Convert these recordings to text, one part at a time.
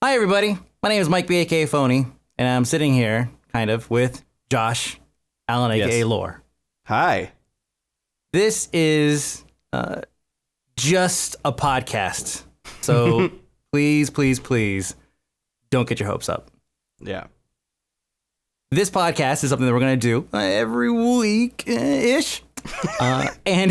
Hi, everybody. My name is Mike B, aka Fony, and I'm sitting here, kind of, with Josh Allen, aka Yes. Lore. Hi. This is just a podcast, so please don't get your hopes up. Yeah. This podcast is something that we're going to do every week-ish, and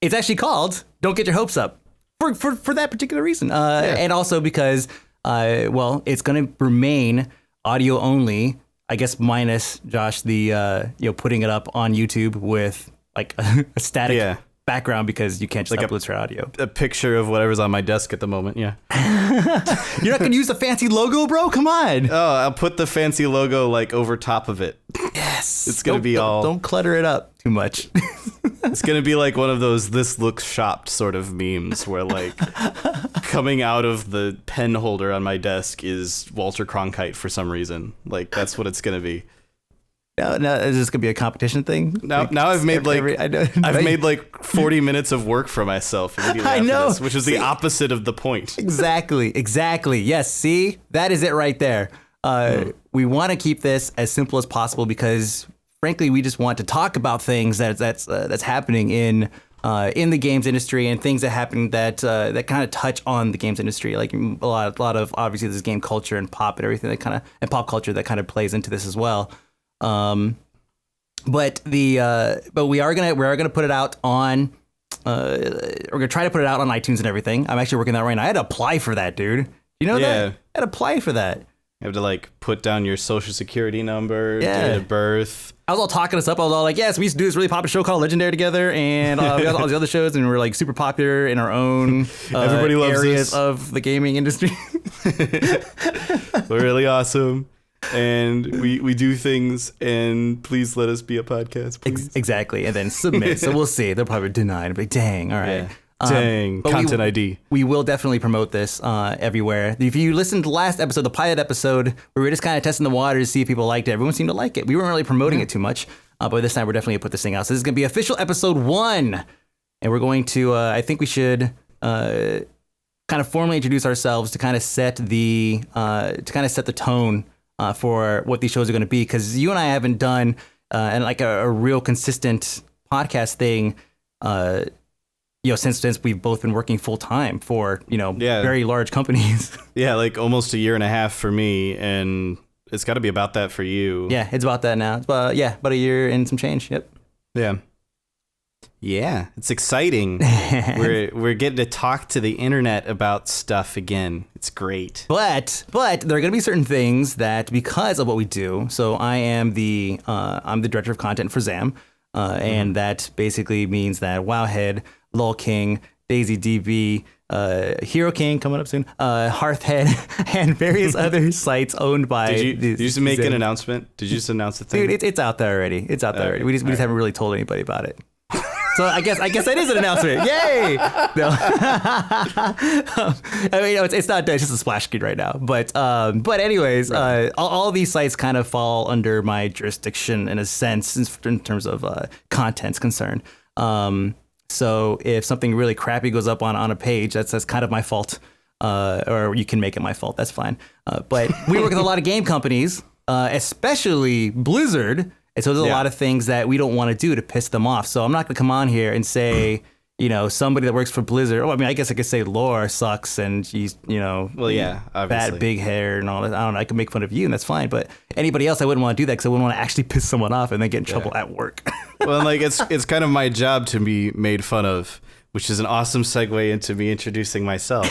it's actually called "Don't Get Your Hopes Up" for that particular reason, and also because, it's going to remain audio only. I guess minus Josh the putting it up on YouTube with like a static background because you can't just upload your audio. A picture of whatever's on my desk at the moment. Yeah. You're not going to use the fancy logo, bro? Come on. Oh, I'll put the fancy logo like over top of it. Yes. It's going to be all. Don't clutter it up too much. It's going to be like one of those "this looks shopped" sort of memes where like coming out of the pen holder on my desk is Walter Cronkite for some reason. Like that's what it's going to be. No, is this gonna be a competition thing? Now I've made I've made like 40 minutes of work for myself immediately after this, which is the opposite of the point. Exactly. Yes, see? That is it right there. We want to keep this as simple as possible because frankly, we just want to talk about things that's happening in the games industry and things that happen that kind of touch on the games industry. Like a lot of obviously this game culture and pop and everything and pop culture that kind of plays into this as well. But we are gonna put it out on we're gonna try to put it out on iTunes and everything. I'm actually working that right now. I had to apply for that, dude. You know that? I had to apply for that. You have to like put down your social security number, date of birth. I was all talking us up. I was all like, yes, we used to do this really popular show called Legendary together, and we got all these other shows, and we're like super popular in our own Everybody loves areas us. of the gaming industry. We're really awesome. And we do things, and please let us be a podcast, please. Exactly, and then submit. So we'll see. They'll probably deny it. Like, dang, all right. Yeah. Content ID. We will definitely promote this everywhere. If you listened to the last episode, the pilot episode, where we were just kind of testing the waters to see if people liked it, everyone seemed to like it. We weren't really promoting it too much, but this time we're definitely going to put this thing out. So this is going to be official episode 1, and we're going to, I think we should kind of formally introduce ourselves to kind of set the tone for what these shows are going to be, because you and I haven't done and like a real consistent podcast thing since we've both been working full time for very large companies. Yeah, like almost a year and a half for me, and it's got to be about that for you. Yeah, it's about that now. It's about a year and some change. Yep. Yeah, it's exciting. we're getting to talk to the internet about stuff again. It's great. But there are going to be certain things that, because of what we do. So I'm the director of content for ZAM, and that basically means that Wowhead, LOL King, Daisy DB, Hero King coming up soon, Hearthhead, and various other sites owned by. Did you just make an announcement? Did you just announce the thing? Dude, it's out there already. It's out there already. We just haven't really told anybody about it. So I guess that is an announcement. Yay! No, I mean, it's not done. It's just a splash screen right now. But anyways, right. All these sites kind of fall under my jurisdiction in a sense in terms of content's concerned. So if something really crappy goes up on a page, that's kind of my fault. Or you can make it my fault. That's fine. But we work with a lot of game companies, especially Blizzard. And so there's a lot of things that we don't want to do to piss them off. So I'm not going to come on here and say, somebody that works for Blizzard. Oh, I mean, I guess I could say Lore sucks and she's, obviously. Bad big hair and all that. I don't know. I can make fun of you and that's fine. But anybody else, I wouldn't want to do that because I wouldn't want to actually piss someone off and then get in trouble at work. Well, like it's kind of my job to be made fun of, which is an awesome segue into me introducing myself.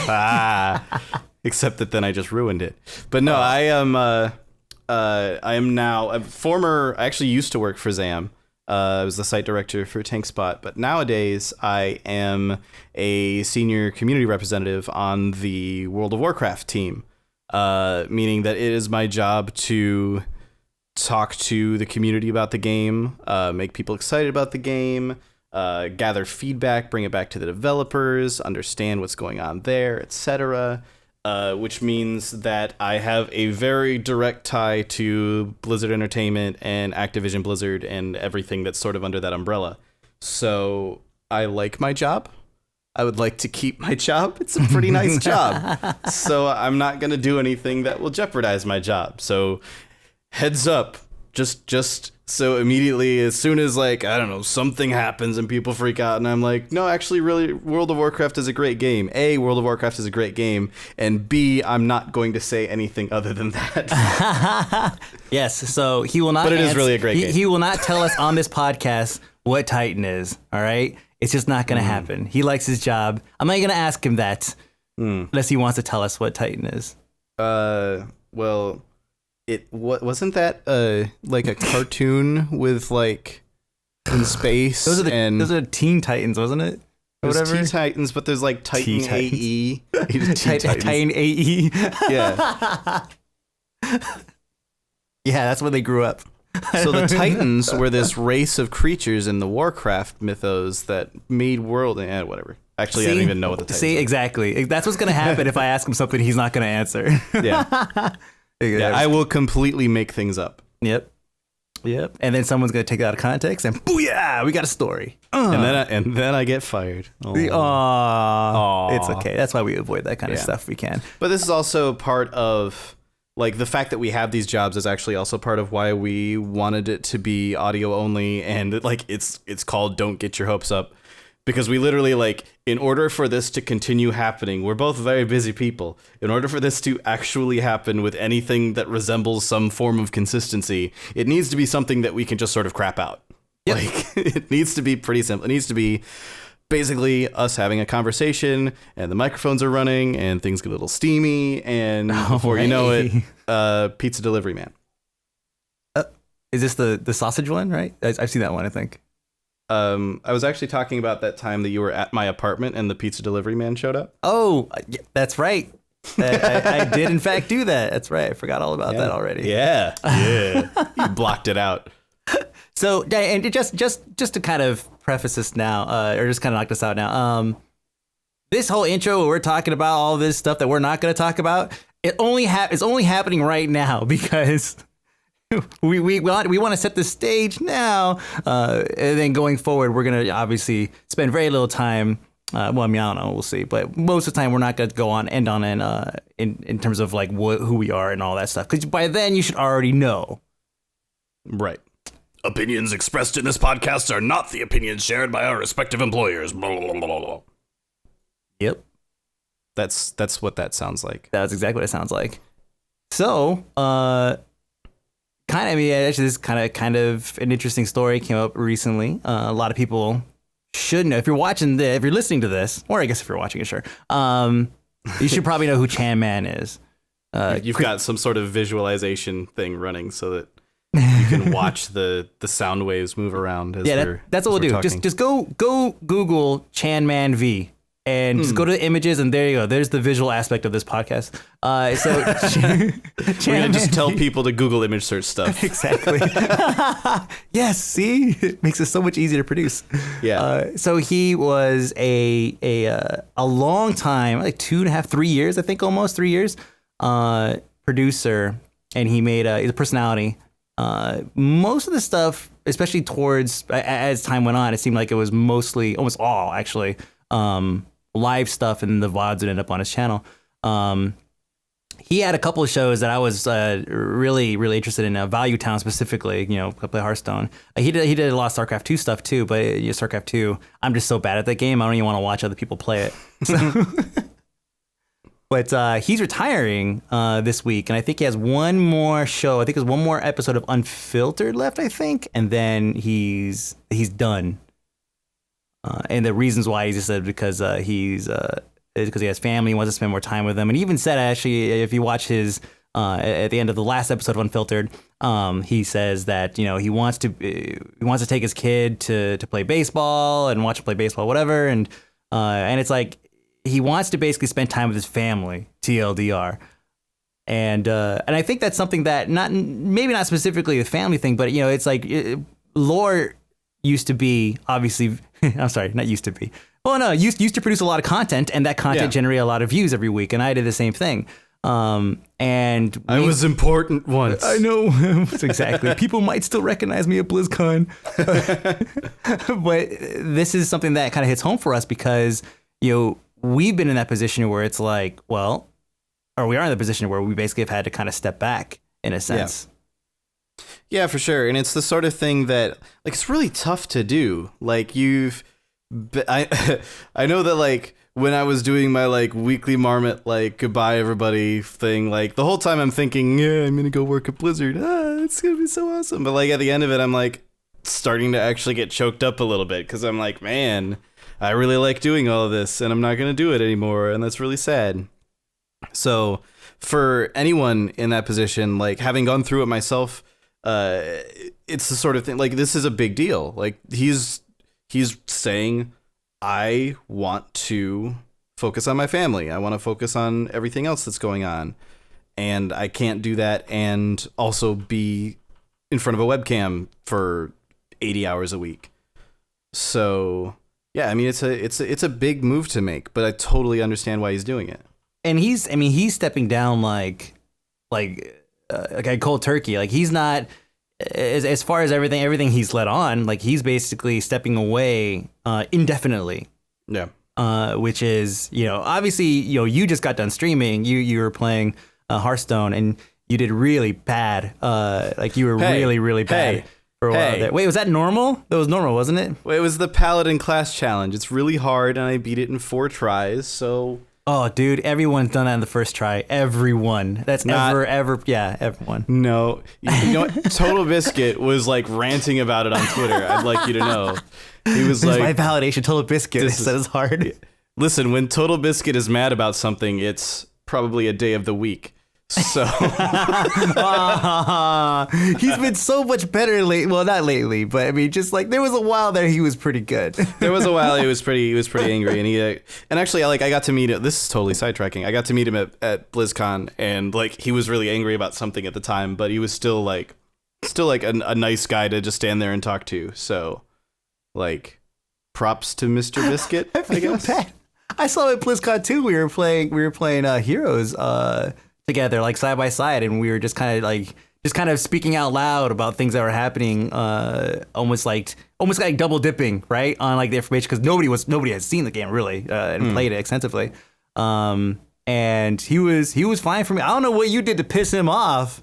Except that then I just ruined it. But no, I am now a former. I actually used to work for ZAM. I was the site director for TankSpot, but nowadays I am a senior community representative on the World of Warcraft team, meaning that it is my job to talk to the community about the game, make people excited about the game, gather feedback, bring it back to the developers, understand what's going on there, etc. Which means that I have a very direct tie to Blizzard Entertainment and Activision Blizzard and everything that's sort of under that umbrella. So I like my job. I would like to keep my job. It's a pretty nice job. So I'm not going to do anything that will jeopardize my job. So heads up, just so immediately, as soon as like, I don't know, something happens and people freak out and I'm like, no, actually, really, World of Warcraft is a great game. A, World of Warcraft is a great game. And B, I'm not going to say anything other than that. Yes. So he will not. But it is really a great game. He will not tell us on this podcast what Titan is. All right. It's just not going to happen. He likes his job. I'm not going to ask him that unless he wants to tell us what Titan is. Well, wasn't that like a cartoon with like in space? Those are Teen Titans, wasn't it? Or There's whatever. Teen Titans, but there's like Titan AE. Titan AE. Yeah. Yeah, that's when they grew up. So the Titans were this race of creatures in the Warcraft mythos that made whatever. Actually, I don't even know what the Titans See, are. exactly. That's what's going to happen if I ask him something he's not going to answer. Yeah. Yeah, I will completely make things up. Yep. And then someone's going to take it out of context and booyah, we got a story. And then I get fired. Aww. It's okay. That's why we avoid that kind of stuff we can. But this is also part of, like, the fact that we have these jobs is actually also part of why we wanted it to be audio only, and like it's called Don't Get Your Hopes Up. Because we literally, like, in order for this to continue happening, we're both very busy people. In order for this to actually happen with anything that resembles some form of consistency, it needs to be something that we can just sort of crap out. Yep. Like, it needs to be pretty simple. It needs to be basically us having a conversation, and the microphones are running, and things get a little steamy, and before you know it, pizza delivery man. Is this the sausage one, right? I've seen that one, I think. I was actually talking about that time that you were at my apartment and the pizza delivery man showed up. Oh, that's right. I did, in fact, do that. That's right. I forgot all about that already. Yeah. You blocked it out. So, and just to kind of preface this now, or just kind of knock this out now, this whole intro where we're talking about all this stuff that we're not going to talk about, it's only happening right now because we want to set the stage now, and then going forward, we're going to obviously spend very little time. Well, I mean, I don't know, we'll see. But most of the time, we're not going to go on end in terms of like who we are and all that stuff. Because by then, you should already know. Right. Opinions expressed in this podcast are not the opinions shared by our respective employers. Blah, blah, blah, blah. Yep. That's what that sounds like. That's exactly what it sounds like. So, actually, this is kind of an interesting story came up recently. A lot of people should know if you're listening to this, or I guess if you're watching it, sure. You should probably know who Chanman is. You've got some sort of visualization thing running so that you can watch the sound waves move around. That's what we'll do. Talking. Just go Google Chanman V. And just go to the images, and there you go. There's the visual aspect of this podcast. We're going to just tell people to Google image search stuff. Exactly. Yes, see? It makes it so much easier to produce. Yeah. So he was a long time, like 2.5, 3 years, I think almost 3 years, producer. And he made he's a personality. Most of the stuff, especially towards, as time went on, it seemed like it was mostly, almost all actually, live stuff, and the VODs would end up on his channel. He had a couple of shows that I was really, really interested in. Value Town specifically, play Hearthstone. He did a lot of StarCraft 2 stuff too, but StarCraft 2, I'm just so bad at that game, I don't even want to watch other people play it. So. But he's retiring this week, and I think he has one more show. I think there's one more episode of Unfiltered left, I think, and then he's done. And the reasons why he just said because he has family, he wants to spend more time with them. And he even said, actually, if you watch his at the end of the last episode of Unfiltered, he says that he wants to take his kid to play baseball and watch him play baseball, whatever. And it's like he wants to basically spend time with his family, TLDR. And I think that's something that maybe not specifically the family thing, but it's like lore used to be obviously. I'm sorry, not used to be. Well, no, used to produce a lot of content, and that content generated a lot of views every week, and I did the same thing. And I was important once. I know. Exactly. People might still recognize me at BlizzCon. But this is something that kind of hits home for us because we've been in that position where it's like, well, or we are in the position where we basically have had to kind of step back in a sense. Yeah, for sure. And it's the sort of thing that, like, it's really tough to do. Like, I know that, like, when I was doing my, like, weekly Marmot, like, goodbye everybody thing, like, the whole time I'm thinking, yeah, I'm gonna go work at Blizzard. It's gonna be so awesome. But, like, at the end of it, I'm, like, starting to actually get choked up a little bit, because I'm like, man, I really like doing all of this, and I'm not gonna do it anymore, and that's really sad. So, for anyone in that position, like, having gone through it myself, it's the sort of thing, like, this is a big deal. Like, he's saying, I want to focus on my family. I want to focus on everything else that's going on. And I can't do that and also be in front of a webcam for 80 hours a week. So, yeah, I mean, it's a big move to make, but I totally understand why he's doing it. And he's stepping down like a cold turkey. Like, he's not, as far as everything he's let on, like, he's basically stepping away indefinitely. Yeah. Which is, obviously, you just got done streaming. You were playing Hearthstone, and you did really bad. Like, you were really bad for a while there. Wait, was that normal? That was normal, wasn't it? Well, it was the Paladin class challenge. It's really hard, and I beat it in 4 tries, so... Oh, dude, everyone's done that in the first try. Everyone. That's everyone. No. You know what? Total Biscuit was, like, ranting about it on Twitter. I'd like you to know. He was like... my validation. Total Biscuit said it's hard. Listen, when Total Biscuit is mad about something, it's probably a day of the week. So... He's been so much better lately. Well, not lately, but I mean, just like, there was a while there he was pretty good. There was a while he was pretty angry, and actually, I got to meet him. This is totally sidetracking. I got to meet him at BlizzCon, and, like, he was really angry about something at the time, but he was still like a nice guy to just stand there and talk to. So, like, props to Mr. Biscuit, I guess. Bad. I saw him at BlizzCon too. We were playing Heroes together, like, side by side, and we were just kind of speaking out loud about things that were happening, almost like double dipping, right, on, like, the information, because nobody had seen the game really and played it extensively, and he was fine for me. I don't know what you did to piss him off.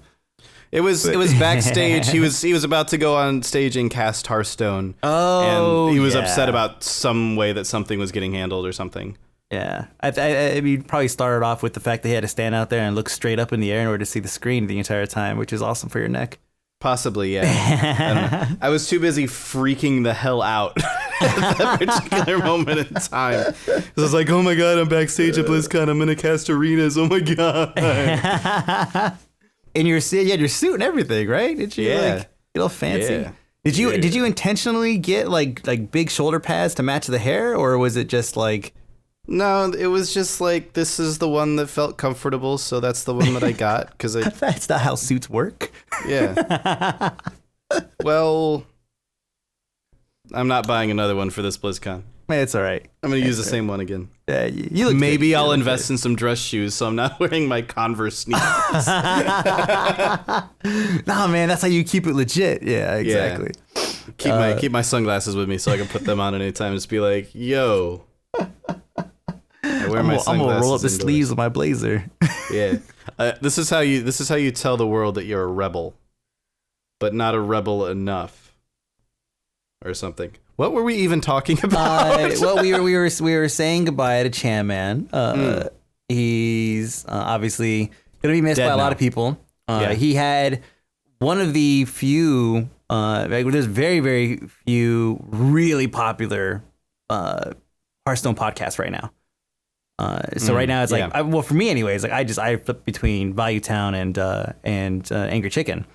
It was backstage. He was about to go on stage and cast Hearthstone. Oh, and he was upset about some way that something was getting handled or something. Yeah, I mean, probably started off with the fact that he had to stand out there and look straight up in the air in order to see the screen the entire time, which is awesome for your neck. Possibly, yeah. I don't know. I was too busy freaking the hell out at that particular moment in time. I was like, oh my god, I'm backstage at BlizzCon. I'm gonna cast arenas. Oh my god. And you had your suit and everything, right? Did you like get all fancy? Yeah. Did you intentionally get like big shoulder pads to match the hair, or was it just like? No, it was just like, this is the one that felt comfortable, so that's the one that I got. That's not how suits work. Yeah. Well, I'm not buying another one for this BlizzCon. Man, it's all right. I'm going to use the same one again. Yeah, you look Maybe good. I'll invest in some dress shoes, so I'm not wearing my Converse sneakers. Nah, man, that's how you keep it legit. Yeah, exactly. Yeah. Keep my sunglasses with me so I can put them on at any time and just be like, yo. I'm gonna roll up the sleeves of my blazer. Yeah, this is how you tell the world that you're a rebel, but not a rebel enough, or something. What were we even talking about? Well, we were saying goodbye to Chanman. He's obviously gonna be missed by a lot of people. He had one of the few. There's very, very few really popular Hearthstone podcasts right now. So right now it's like, well, for me anyways, like I flip between Value Town and Angry Chicken.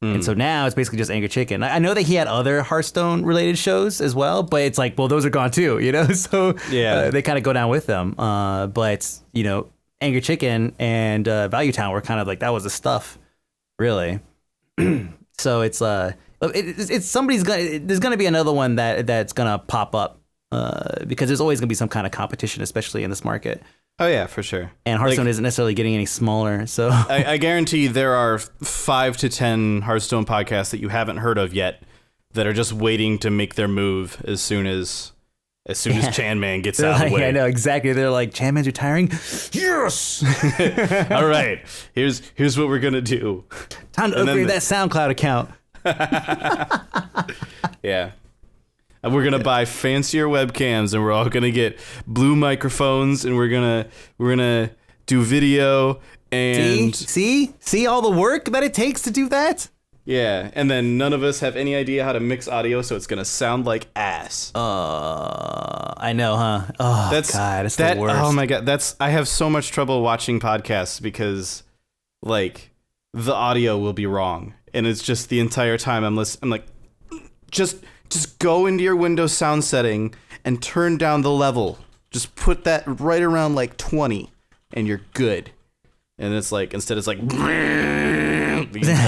And so now it's basically just Angry Chicken. I know that he had other Hearthstone related shows as well, but it's like, well, those are gone too, So they kind of go down with them. But Angry Chicken and Value Town were kind of like, that was the stuff, really. So it's there's gonna be another one that's gonna pop up. Because there's always going to be some kind of competition, especially in this market. Oh, yeah, for sure. And Hearthstone isn't necessarily getting any smaller. So I guarantee there are 5 to 10 Hearthstone podcasts that you haven't heard of yet that are just waiting to make their move as soon as as soon as Chanman gets out of the way. I know exactly. They're like, Chanman's retiring. Yes. All right. Here's what we're gonna do. Time to upgrade that SoundCloud account. Yeah. And we're gonna buy fancier webcams, and we're all gonna get blue microphones, and we're gonna do video and see all the work that it takes to do that. Yeah, and then none of us have any idea how to mix audio, so it's gonna sound like ass. I know, huh? Oh, God, it's the worst. Oh my God, I have so much trouble watching podcasts because, like, the audio will be wrong, and it's just the entire time I'm like, just go into your Windows sound setting and turn down the level. Just put that right around like 20, and you're good. And it's like, instead it's like the whole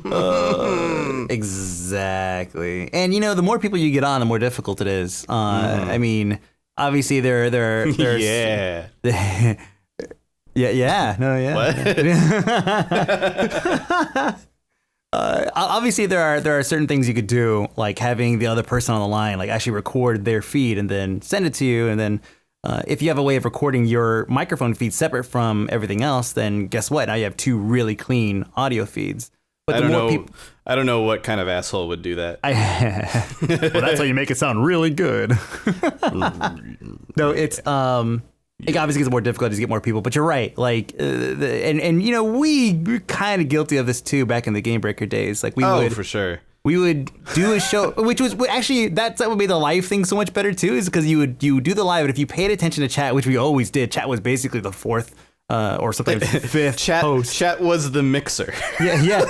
time. Exactly. And the more people you get on, the more difficult it is. I mean, obviously there's yeah. What? Obviously there are certain things you could do, like having the other person on the line like actually record their feed and then send it to you, and then if you have a way of recording your microphone feed separate from everything else, then guess what? Now you have two really clean audio feeds. But I don't know what kind of asshole would do that. Well, that's how you make it sound really good. No, it's it obviously gets more difficult as you get more people, but you're right. Like, we're kind of guilty of this too back in the Game Breaker days. Like for sure. We would do a show, which was actually that would make the live thing so much better too, is because you would do the live, and if you paid attention to chat, which we always did, chat was basically the fourth or sometimes fifth host. Chat was the mixer. Yeah.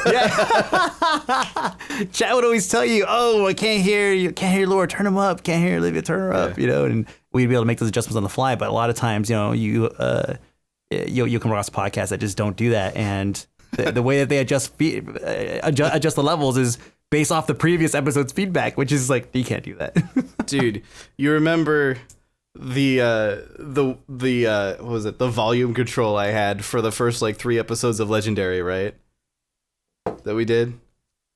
Chat would always tell you, "Oh, I can't hear Laura, turn him up. Can't hear Olivia, turn her up." And we'd be able to make those adjustments on the fly. But a lot of times, you'll come across podcasts that just don't do that, and the way that they adjust the levels is based off the previous episode's feedback, which is like, you can't do that. Dude, you remember the what was it? The volume control I had for the first like 3 episodes of Legendary, right? That we did?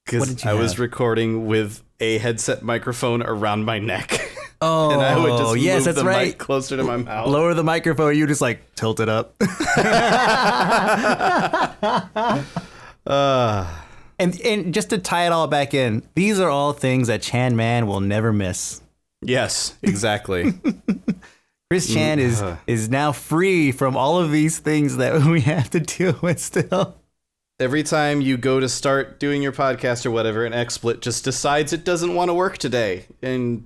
Because I was recording with a headset microphone around my neck. Oh, and I would just move that's the right. mic closer to my mouth. Lower the microphone, you just like tilt it up. And just to tie it all back in, these are all things that Chanman will never miss. Yes, exactly. Chris Chan is now free from all of these things that we have to deal with still. Every time you go to start doing your podcast or whatever, an XSplit just decides it doesn't want to work today. And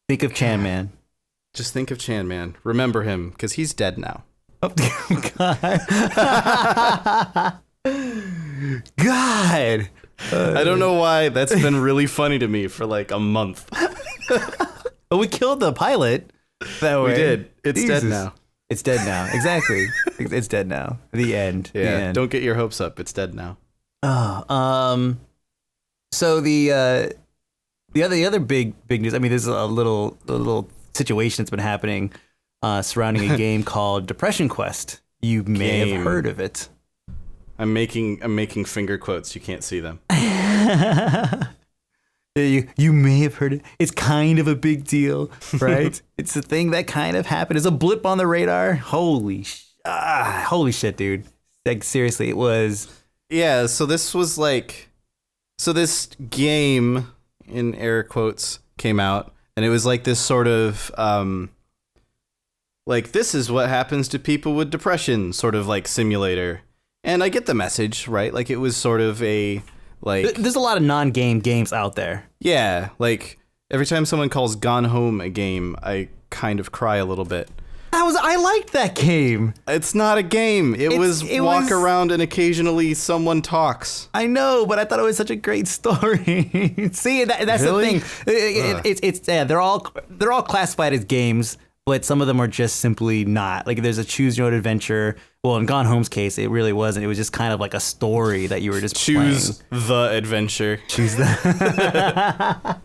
think of Chanman. Just think of Chanman. Remember him, because he's dead now. Oh, God. I don't know why that's been really funny to me for like a month. But we killed the pilot that way. We did. It's Jesus. dead now. It's dead now. Exactly. It's dead now. The end. Yeah. The end. Don't get your hopes up. It's dead now. So the other big news. I mean, there's a little situation that's been happening surrounding a game called Depression Quest. You may have heard of it. I'm making finger quotes. You can't see them. You may have heard it. It's kind of a big deal, right? It's a thing that kind of happened. It's a blip on the radar. Holy shit, dude! Like, seriously, it was. Yeah. So this game, in air quotes, came out, and it was like this sort of like, this is what happens to people with depression, sort of like simulator. And I get the message, right? Like, it was sort of a, like... There's a lot of non-game games out there. Yeah, like, every time someone calls Gone Home a game, I kind of cry a little bit. I liked that game. It's not a game. It was walk around and occasionally someone talks. I know, but I thought it was such a great story. See, that's really? The thing. They're all classified as games, but some of them are just simply not. Like, there's a choose your own adventure. Well, in Gone Home's case, it really wasn't. It was just kind of like a story that you were just choose playing. The adventure. Choose the...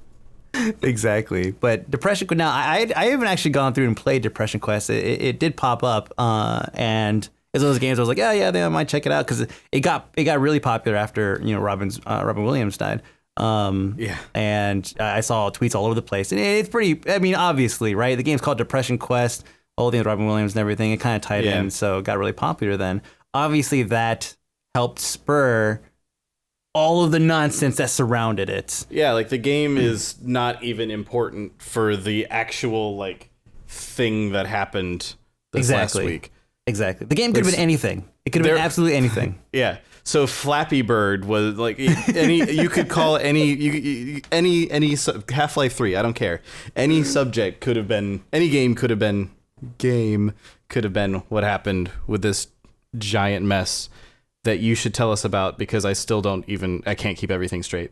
Exactly. But Depression Quest, now, I haven't actually gone through and played Depression Quest. It did pop up, and it's one of those games I was like, I might check it out, because it got really popular after Robin Williams died. Yeah. And I saw tweets all over the place, and it's pretty. I mean, obviously, right? The game's called Depression Quest. All the Robin Williams and everything. It kind of tied in, so it got really popular. Then, obviously, that helped spur all of the nonsense that surrounded it. Yeah, like the game is not even important for the actual like thing that happened this last week. Exactly. The game could have been anything. It could have been absolutely anything. Yeah. So Flappy Bird was like you could call any Half-Life 3, I don't care. Any subject could have been, any game could have been what happened with this giant mess that you should tell us about, because I can't keep everything straight.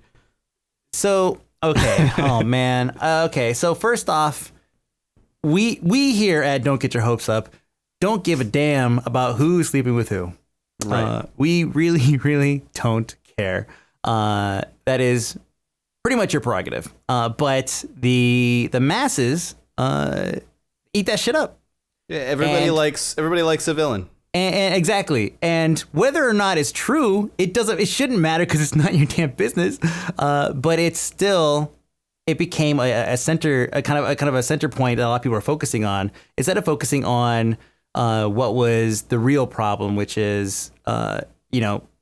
So, okay. Oh man. Okay. So first off, we here at Don't Get Your Hopes Up don't give a damn about who's sleeping with who. Right. We really, really don't care. That is pretty much your prerogative. But the masses eat that shit up. Yeah, everybody likes a villain. And exactly. And whether or not it's true, it shouldn't matter, because it's not your damn business. But it became a kind of a center point that a lot of people are focusing on, instead of focusing on what was the real problem, which is,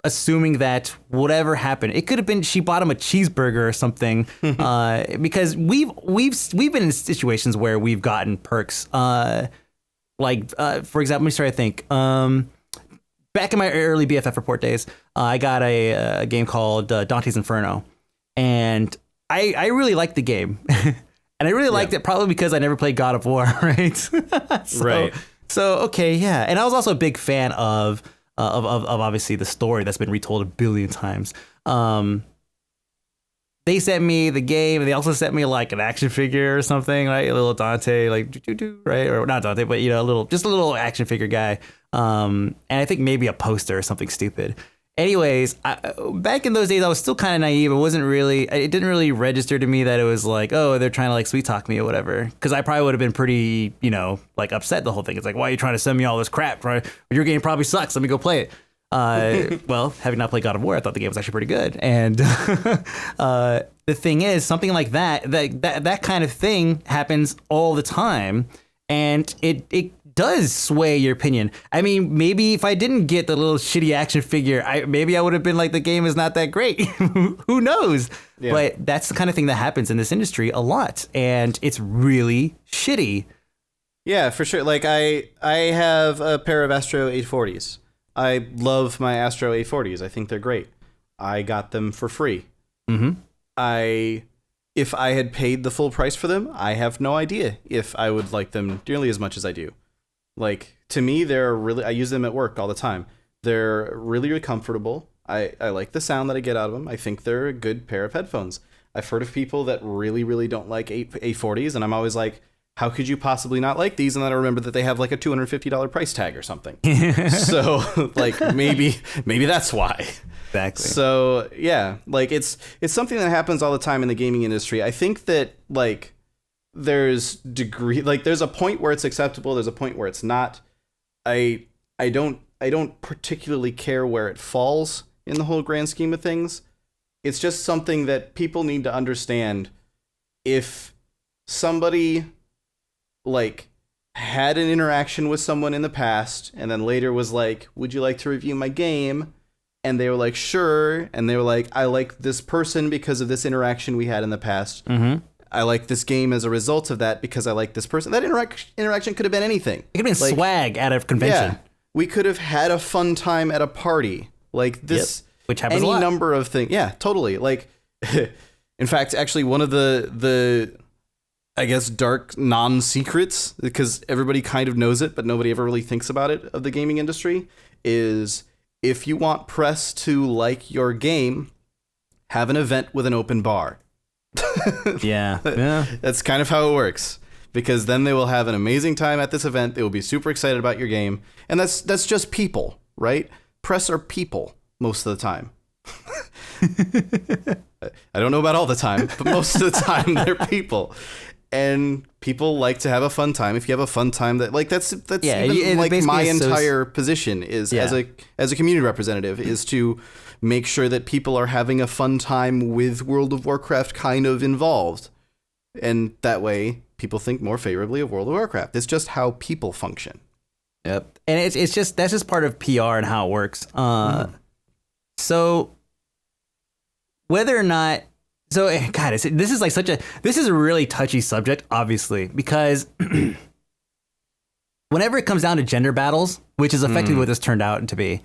assuming that whatever happened, it could have been she bought him a cheeseburger or something, because we've been in situations where we've gotten perks, for example, let me start to think. Back in my early BFF report days, I got a game called Dante's Inferno, and I really liked the game, and I really liked it probably because I never played God of War, right? Right. So okay, yeah, and I was also a big fan of obviously the story that's been retold a billion times. They sent me the game, and they also sent me like an action figure or something, right? A little Dante, like right, or not Dante, but a little action figure guy. And I think maybe a poster or something stupid. Anyways, back in those days, I was still kind of naive. It didn't really register to me that it was like, oh, they're trying to like sweet talk me or whatever. Because I probably would have been pretty, like upset the whole thing. It's like, why are you trying to send me all this crap? Your game probably sucks. Let me go play it. Well, having not played God of War, I thought the game was actually pretty good. And the thing is, something like that kind of thing happens all the time, and it does sway your opinion. I mean, maybe if I didn't get the little shitty action figure, maybe I would have been like, the game is not that great. Who knows? Yeah. But that's the kind of thing that happens in this industry a lot, and it's really shitty. Yeah, for sure. Like I have a pair of Astro 840s. I love my Astro 840s. I think they're great. I got them for free. Mm-hmm. If I had paid the full price for them, I have no idea if I would like them nearly as much as I do. Like, to me, I use them at work all the time. They're really, really comfortable. I like the sound that I get out of them. I think they're a good pair of headphones. I've heard of people that really, really don't like 840s, and I'm always like, how could you possibly not like these? And then I remember that they have like a $250 price tag or something. So like maybe that's why. Exactly. So yeah, like it's something that happens all the time in the gaming industry. I think that like there's a point where it's acceptable. There's a point where it's not. I don't particularly care where it falls in the whole grand scheme of things. It's just something that people need to understand. If somebody like had an interaction with someone in the past and then later was like, would you like to review my game? And they were like, sure. And they were like, I like this person because of this interaction we had in the past. Mm-hmm. I like this game as a result of that because I like this person. That interaction could have been anything. It could have been like, swag at a convention. Yeah, we could have had a fun time at a party. Like this, which happens any a lot. Number of things. Yeah, totally. Like, in fact, actually one of the I guess dark non-secrets, because everybody kind of knows it, but nobody ever really thinks about it, of the gaming industry, is if you want press to like your game, have an event with an open bar. Yeah. That's kind of how it works, because then they will have an amazing time at this event. They will be super excited about your game. And that's just people, right? Press are people most of the time. I don't know about all the time, but most of the time they're people. and people like to have a fun time. If you have a fun time, that's Yeah, even like my basically entire position is as a community representative is to make sure that people are having a fun time with World of Warcraft kind of involved. And that way people think more favorably of World of Warcraft. It's just how people function. Yep. And it's just, that's just part of PR and how it works. So whether or not, God, this is like this is a really touchy subject, obviously, because whenever it comes down to gender battles, which is effectively what this turned out to be,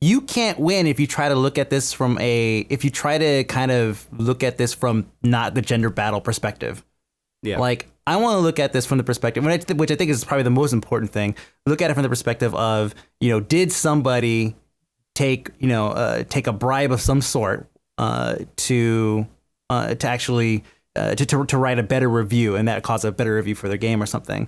you can't win if you try to look at this from not the gender battle perspective. Yeah. Like, I want to look at this from the perspective, which I think is probably the most important thing. Look at it from the perspective of, did somebody take a bribe of some sort to actually write a better review, and that caused a better review for their game or something.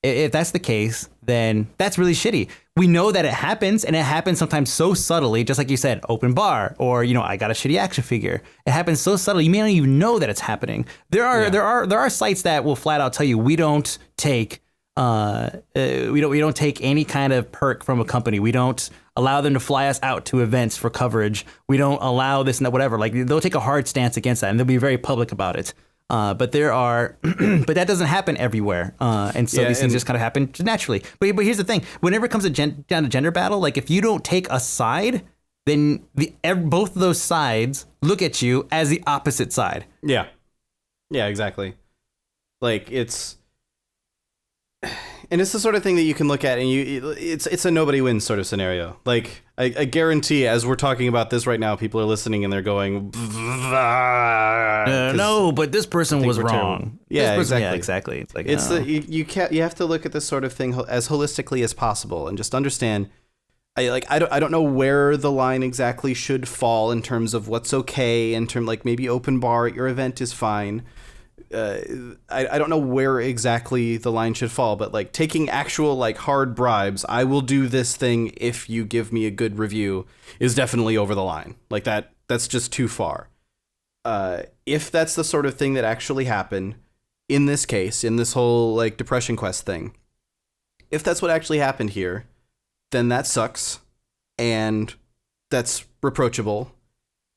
If that's the case, then that's really shitty. We know that it happens, and it happens sometimes so subtly, just like you said, open bar, or I got a shitty action figure. It happens so subtly, you may not even know that it's happening. There are sites that will flat out tell you we don't take we don't take any kind of perk from a company. We don't allow them to fly us out to events for coverage. We don't allow this and that, whatever. Like, they'll take a hard stance against that, and they'll be very public about it. But there are, but that doesn't happen everywhere. And so these things just kind of happen naturally. But here's the thing: whenever it comes down to gender battle, like, if you don't take a side, then both of those sides look at you as the opposite side. Yeah. Yeah, exactly. Like, and it's the sort of thing that you can look at, and it's a nobody wins sort of scenario. Like, I guarantee, as we're talking about this right now, people are listening and they're going, no, but this person was wrong. Yeah, exactly. Yeah, exactly. It's like, you have to look at this sort of thing as holistically as possible and just understand. I don't know where the line exactly should fall in terms of what's okay, in terms, like, maybe open bar at your event is fine. I don't know where exactly the line should fall, but, like, taking actual, like, hard bribes, I will do this thing if you give me a good review, is definitely over the line. Like, that's just too far. If that's the sort of thing that actually happened in this case, in this whole, like, Depression Quest thing, if that's what actually happened here, then that sucks, and that's reproachable.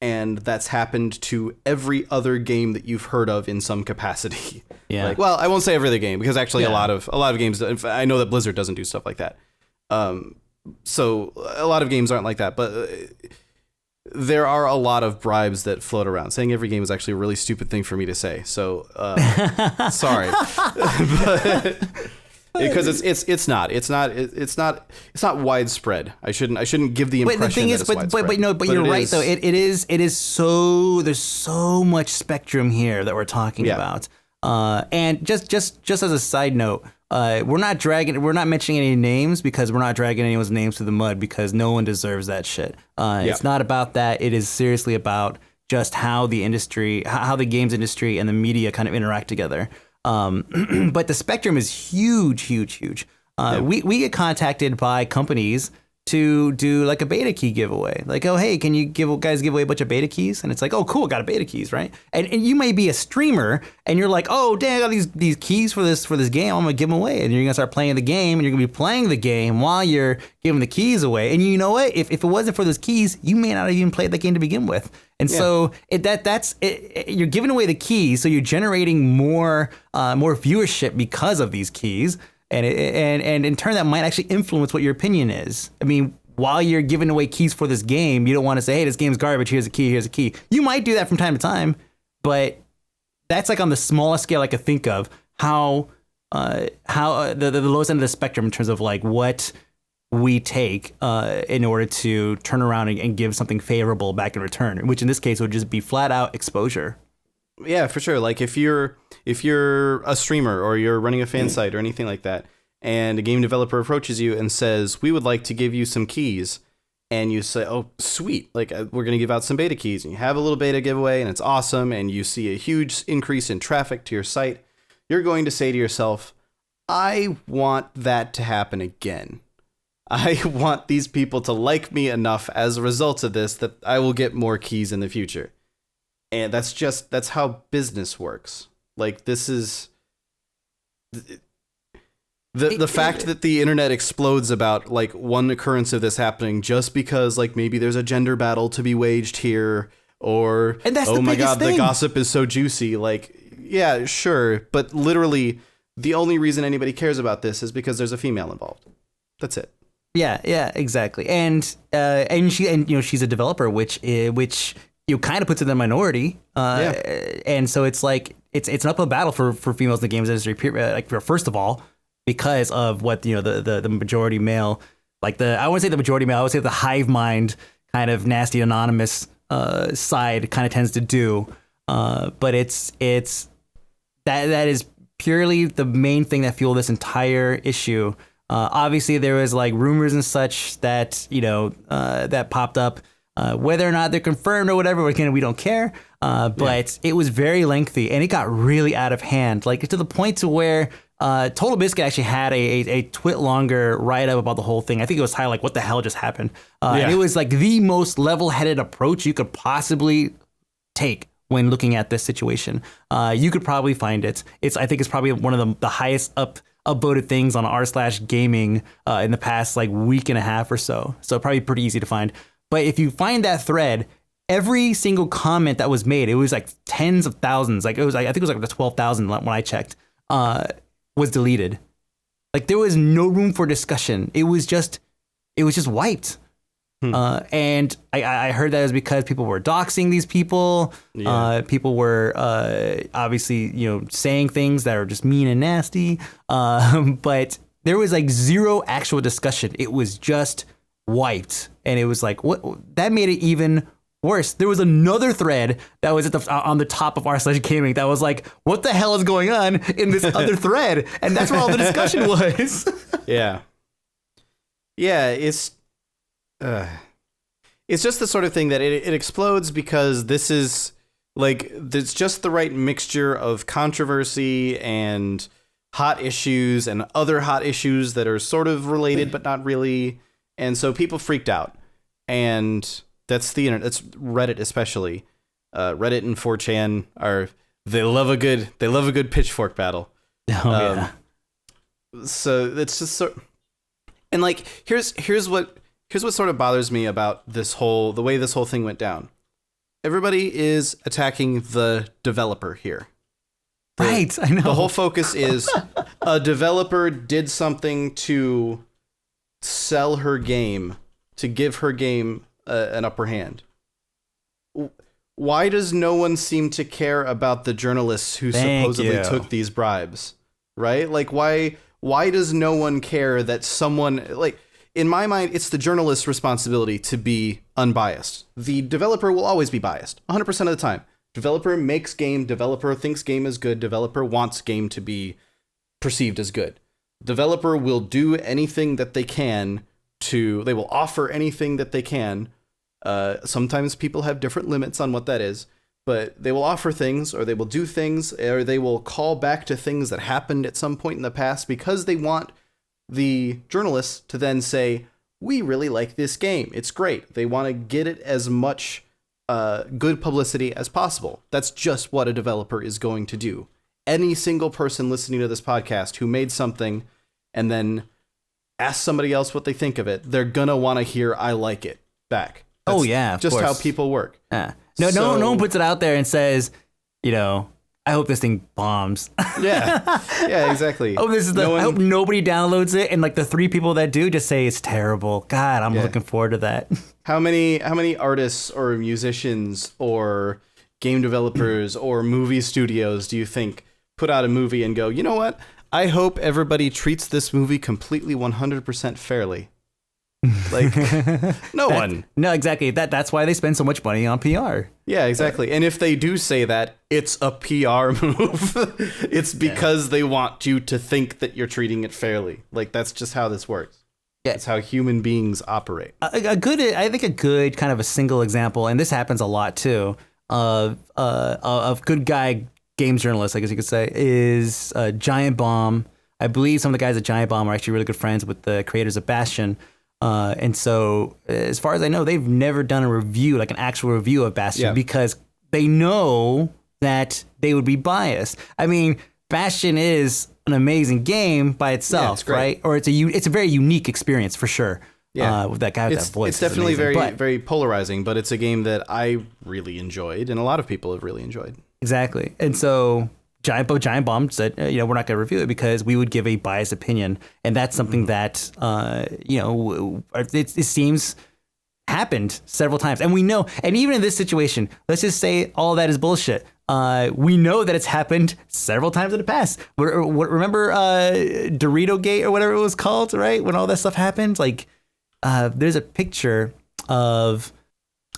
And that's happened to every other game that you've heard of in some capacity. Yeah. Like, well, I won't say every other game, because actually a lot of games, I know that Blizzard doesn't do stuff like that. So a lot of games aren't like that, but there are a lot of bribes that float around. Saying every game is actually a really stupid thing for me to say. So sorry. Because it's not widespread. I shouldn't give the impression that it's widespread. But you're right though. It is so, there's so much spectrum here that we're talking about. And just as a side note, we're not mentioning any names, because we're not dragging anyone's names through the mud, because no one deserves that shit. It's not about that. It is seriously about just how the games industry and the media kind of interact together. But the spectrum is huge. We get contacted by companies to do, like, a beta key giveaway. Like, oh, hey, can you guys give away a bunch of beta keys? And it's like, oh, cool, got a beta keys, right? And you may be a streamer, and you're like, oh, dang, I got these keys for this game. I'm gonna give them away, and you're gonna start playing the game, and you're gonna be playing the game while you're giving the keys away. And you know what? If it wasn't for those keys, you may not have even played that game to begin with. And so you're giving away the keys, so you're generating more viewership because of these keys. And in turn, that might actually influence what your opinion is. I mean, while you're giving away keys for this game, you don't want to say, hey, this game's garbage, here's a key. You might do that from time to time, but that's, like, on the smallest scale I could think of, how the lowest end of the spectrum in terms of, like, what we take in order to turn around and give something favorable back in return, which in this case would just be flat out exposure. Yeah, for sure. Like, if you're a streamer or you're running a fan site or anything like that, and a game developer approaches you and says, we would like to give you some keys, and you say, oh, sweet, like, we're going to give out some beta keys, and you have a little beta giveaway, and it's awesome, and you see a huge increase in traffic to your site, you're going to say to yourself, I want that to happen again. I want these people to like me enough as a result of this that I will get more keys in the future. And that's how business works. Like, this is the fact that the internet explodes about like one occurrence of this happening just because like maybe there's a gender battle to be waged here, or oh my god, the gossip is so juicy. Like, yeah, sure, but literally the only reason anybody cares about this is because there's a female involved. That's it. Yeah, exactly. And she's a developer, which kind of puts her in the minority. And so it's like it's an uphill battle for females in the games industry. Like, first of all, because of what the majority male, like I wouldn't say the majority male, I would say the hive mind kind of nasty anonymous side kind of tends to do. But it's that is purely the main thing that fueled this entire issue. Obviously, there was like rumors and such that that popped up. Whether or not they're confirmed or whatever, we don't care. But it was very lengthy, and it got really out of hand, like to the point to where Total Biscuit actually had a twit longer write up about the whole thing. I think it was titled like "What the hell just happened?" And it was like the most level headed approach you could possibly take when looking at this situation. You could probably find it. I think it's probably one of the highest upvoted things on r/gaming in the past like week and a half or so. So probably pretty easy to find. But if you find that thread, every single comment that was made, it was like tens of thousands. Like I think it was like 12,000 when I checked. Was deleted. Like, there was no room for discussion. It was just wiped. And I heard that it was because people were doxing these people. People were obviously saying things that are just mean and nasty. But there was like zero actual discussion. It was just wiped, and it was like what that made it even worse. There was another thread that was on the top of r/gaming that was like, what the hell is going on in this other thread? And that's where all the discussion was. Yeah, it's just the sort of thing that it explodes because this is like, there's just the right mixture of controversy and hot issues and other hot issues that are sort of related but not really. And so people freaked out, and that's the internet. That's Reddit, especially. Reddit and 4chan they love a good pitchfork battle. So it's just and like here's what sort of bothers me about the way this whole thing went down. Everybody is attacking the developer here. Right, I know. The whole focus is a developer did something to sell her game, to give her game an upper hand. Why does no one seem to care about the journalists who supposedly took these bribes? Right? Like, why does no one care that someone, like, in my mind, it's the journalist's responsibility to be unbiased. The developer will always be biased 100% of the time. Developer makes game, developer thinks game is good, developer wants game to be perceived as good. Developer will do anything that they can they will offer anything that they can. Sometimes people have different limits on what that is, but they will offer things, or they will do things, or they will call back to things that happened at some point in the past because they want the journalists to then say, we really like this game. It's great. They want to get it as much good publicity as possible. That's just what a developer is going to do. Any single person listening to this podcast who made something and then ask somebody else what they think of it, they're gonna want to hear "I like it" back. That's just how people work. No one puts it out there and says, I hope this thing bombs. Yeah, exactly. I hope nobody downloads it, and like the 3 people that do just say it's terrible. God, I'm looking forward to that. How many artists or musicians or game developers or movie studios do you think put out a movie and go, you know what? I hope everybody treats this movie completely 100% fairly. Like, no one. No, exactly. That's why they spend so much money on PR. Yeah, exactly. And if they do say that, it's a PR move. It's because they want you to think that you're treating it fairly. Like, that's just how this works. Yeah. It's how human beings operate. I think a good kind of a single example, and this happens a lot too, of good guy games journalists, I guess you could say, is Giant Bomb. I believe some of the guys at Giant Bomb are actually really good friends with the creators of Bastion. And so, as far as I know, they've never done a review, like an actual review of Bastion, because they know that they would be biased. I mean, Bastion is an amazing game by itself, right? Or it's a very unique experience for sure. Yeah, with that guy with that voice. It's definitely very polarizing, but it's a game that I really enjoyed, and a lot of people have really enjoyed. Exactly, and so Giant Bomb said, we're not going to review it because we would give a biased opinion, and that's something that it seems happened several times, and we know, and even in this situation, let's just say all that is bullshit. We know that it's happened several times in the past. Remember Dorito Gate or whatever it was called, right? When all that stuff happened, like. There's a picture of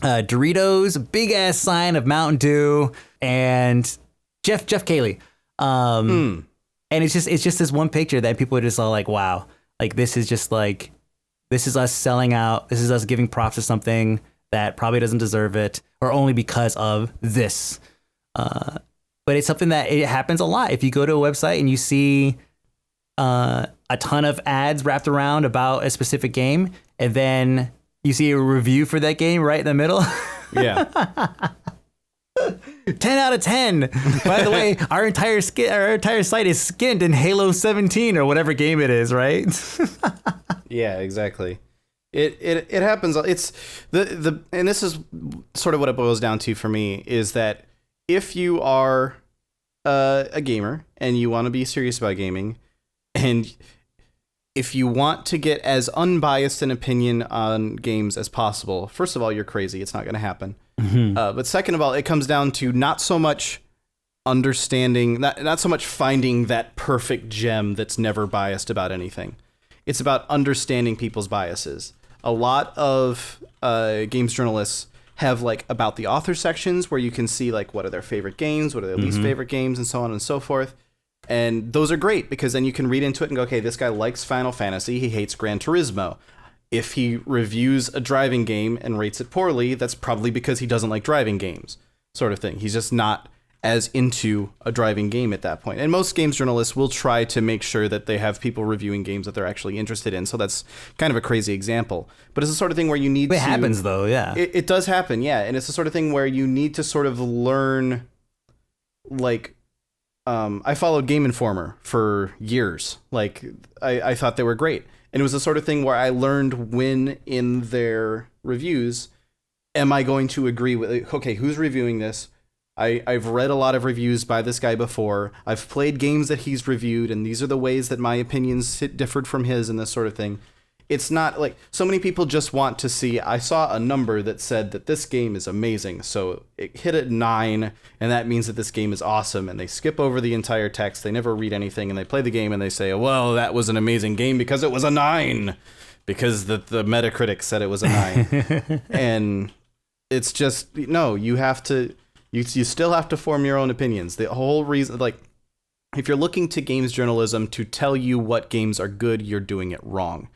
Doritos, a big ass sign of Mountain Dew, and Jeff Cayley. And it's just this one picture that people are just all like, wow, like this is us selling out. This is us giving props to something that probably doesn't deserve it, or only because of this. But it's something that it happens a lot. If you go to a website and you see a ton of ads wrapped around about a specific game, and then you see a review for that game right in the middle. Yeah. 10 out of 10. By the way, our entire site is skinned in Halo 17 or whatever game it is, right? Yeah, exactly. It happens. It's and this is sort of what it boils down to for me, is that if you are a gamer and you want to be serious about gaming, and if you want to get as unbiased an opinion on games as possible, first of all, you're crazy. It's not going to happen. Mm-hmm. But second of all, it comes down to not so much understanding, not so much finding that perfect gem that's never biased about anything. It's about understanding people's biases. A lot of games journalists have like about the author sections where you can see like what are their favorite games, what are their least favorite games, and so on and so forth. And those are great because then you can read into it and go, okay, this guy likes Final Fantasy. He hates Gran Turismo. If he reviews a driving game and rates it poorly, that's probably because he doesn't like driving games, sort of thing. He's just not as into a driving game at that point. And most games journalists will try to make sure that they have people reviewing games that they're actually interested in. So that's kind of a crazy example. But it's the sort of thing where you need to... It happens, though, yeah. It does happen, yeah. And it's the sort of thing where you need to sort of learn, like... I followed Game Informer for years. Like, I thought they were great. And it was the sort of thing where I learned when in their reviews, am I going to agree with, okay, who's reviewing this? I've read a lot of reviews by this guy before. I've played games that he's reviewed, and these are the ways that my opinions differed from his and this sort of thing. It's not like so many people just want to see, I saw a number that said that this game is amazing. So it hit at 9, and that means that this game is awesome. And they skip over the entire text. They never read anything, and they play the game and they say, well, that was an amazing game because it was a 9, because the Metacritic said it was a 9. And it's just, no, you have to, you still have to form your own opinions. The whole reason, like, if you're looking to games journalism to tell you what games are good, you're doing it wrong.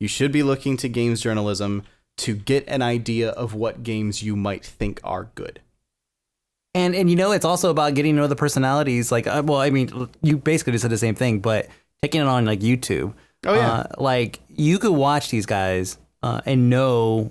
You should be looking to games journalism to get an idea of what games you might think are good. And it's also about getting to know the personalities. Like, well, I mean, you basically just said the same thing, but taking it on like YouTube. Oh yeah. Like you could watch these guys and know,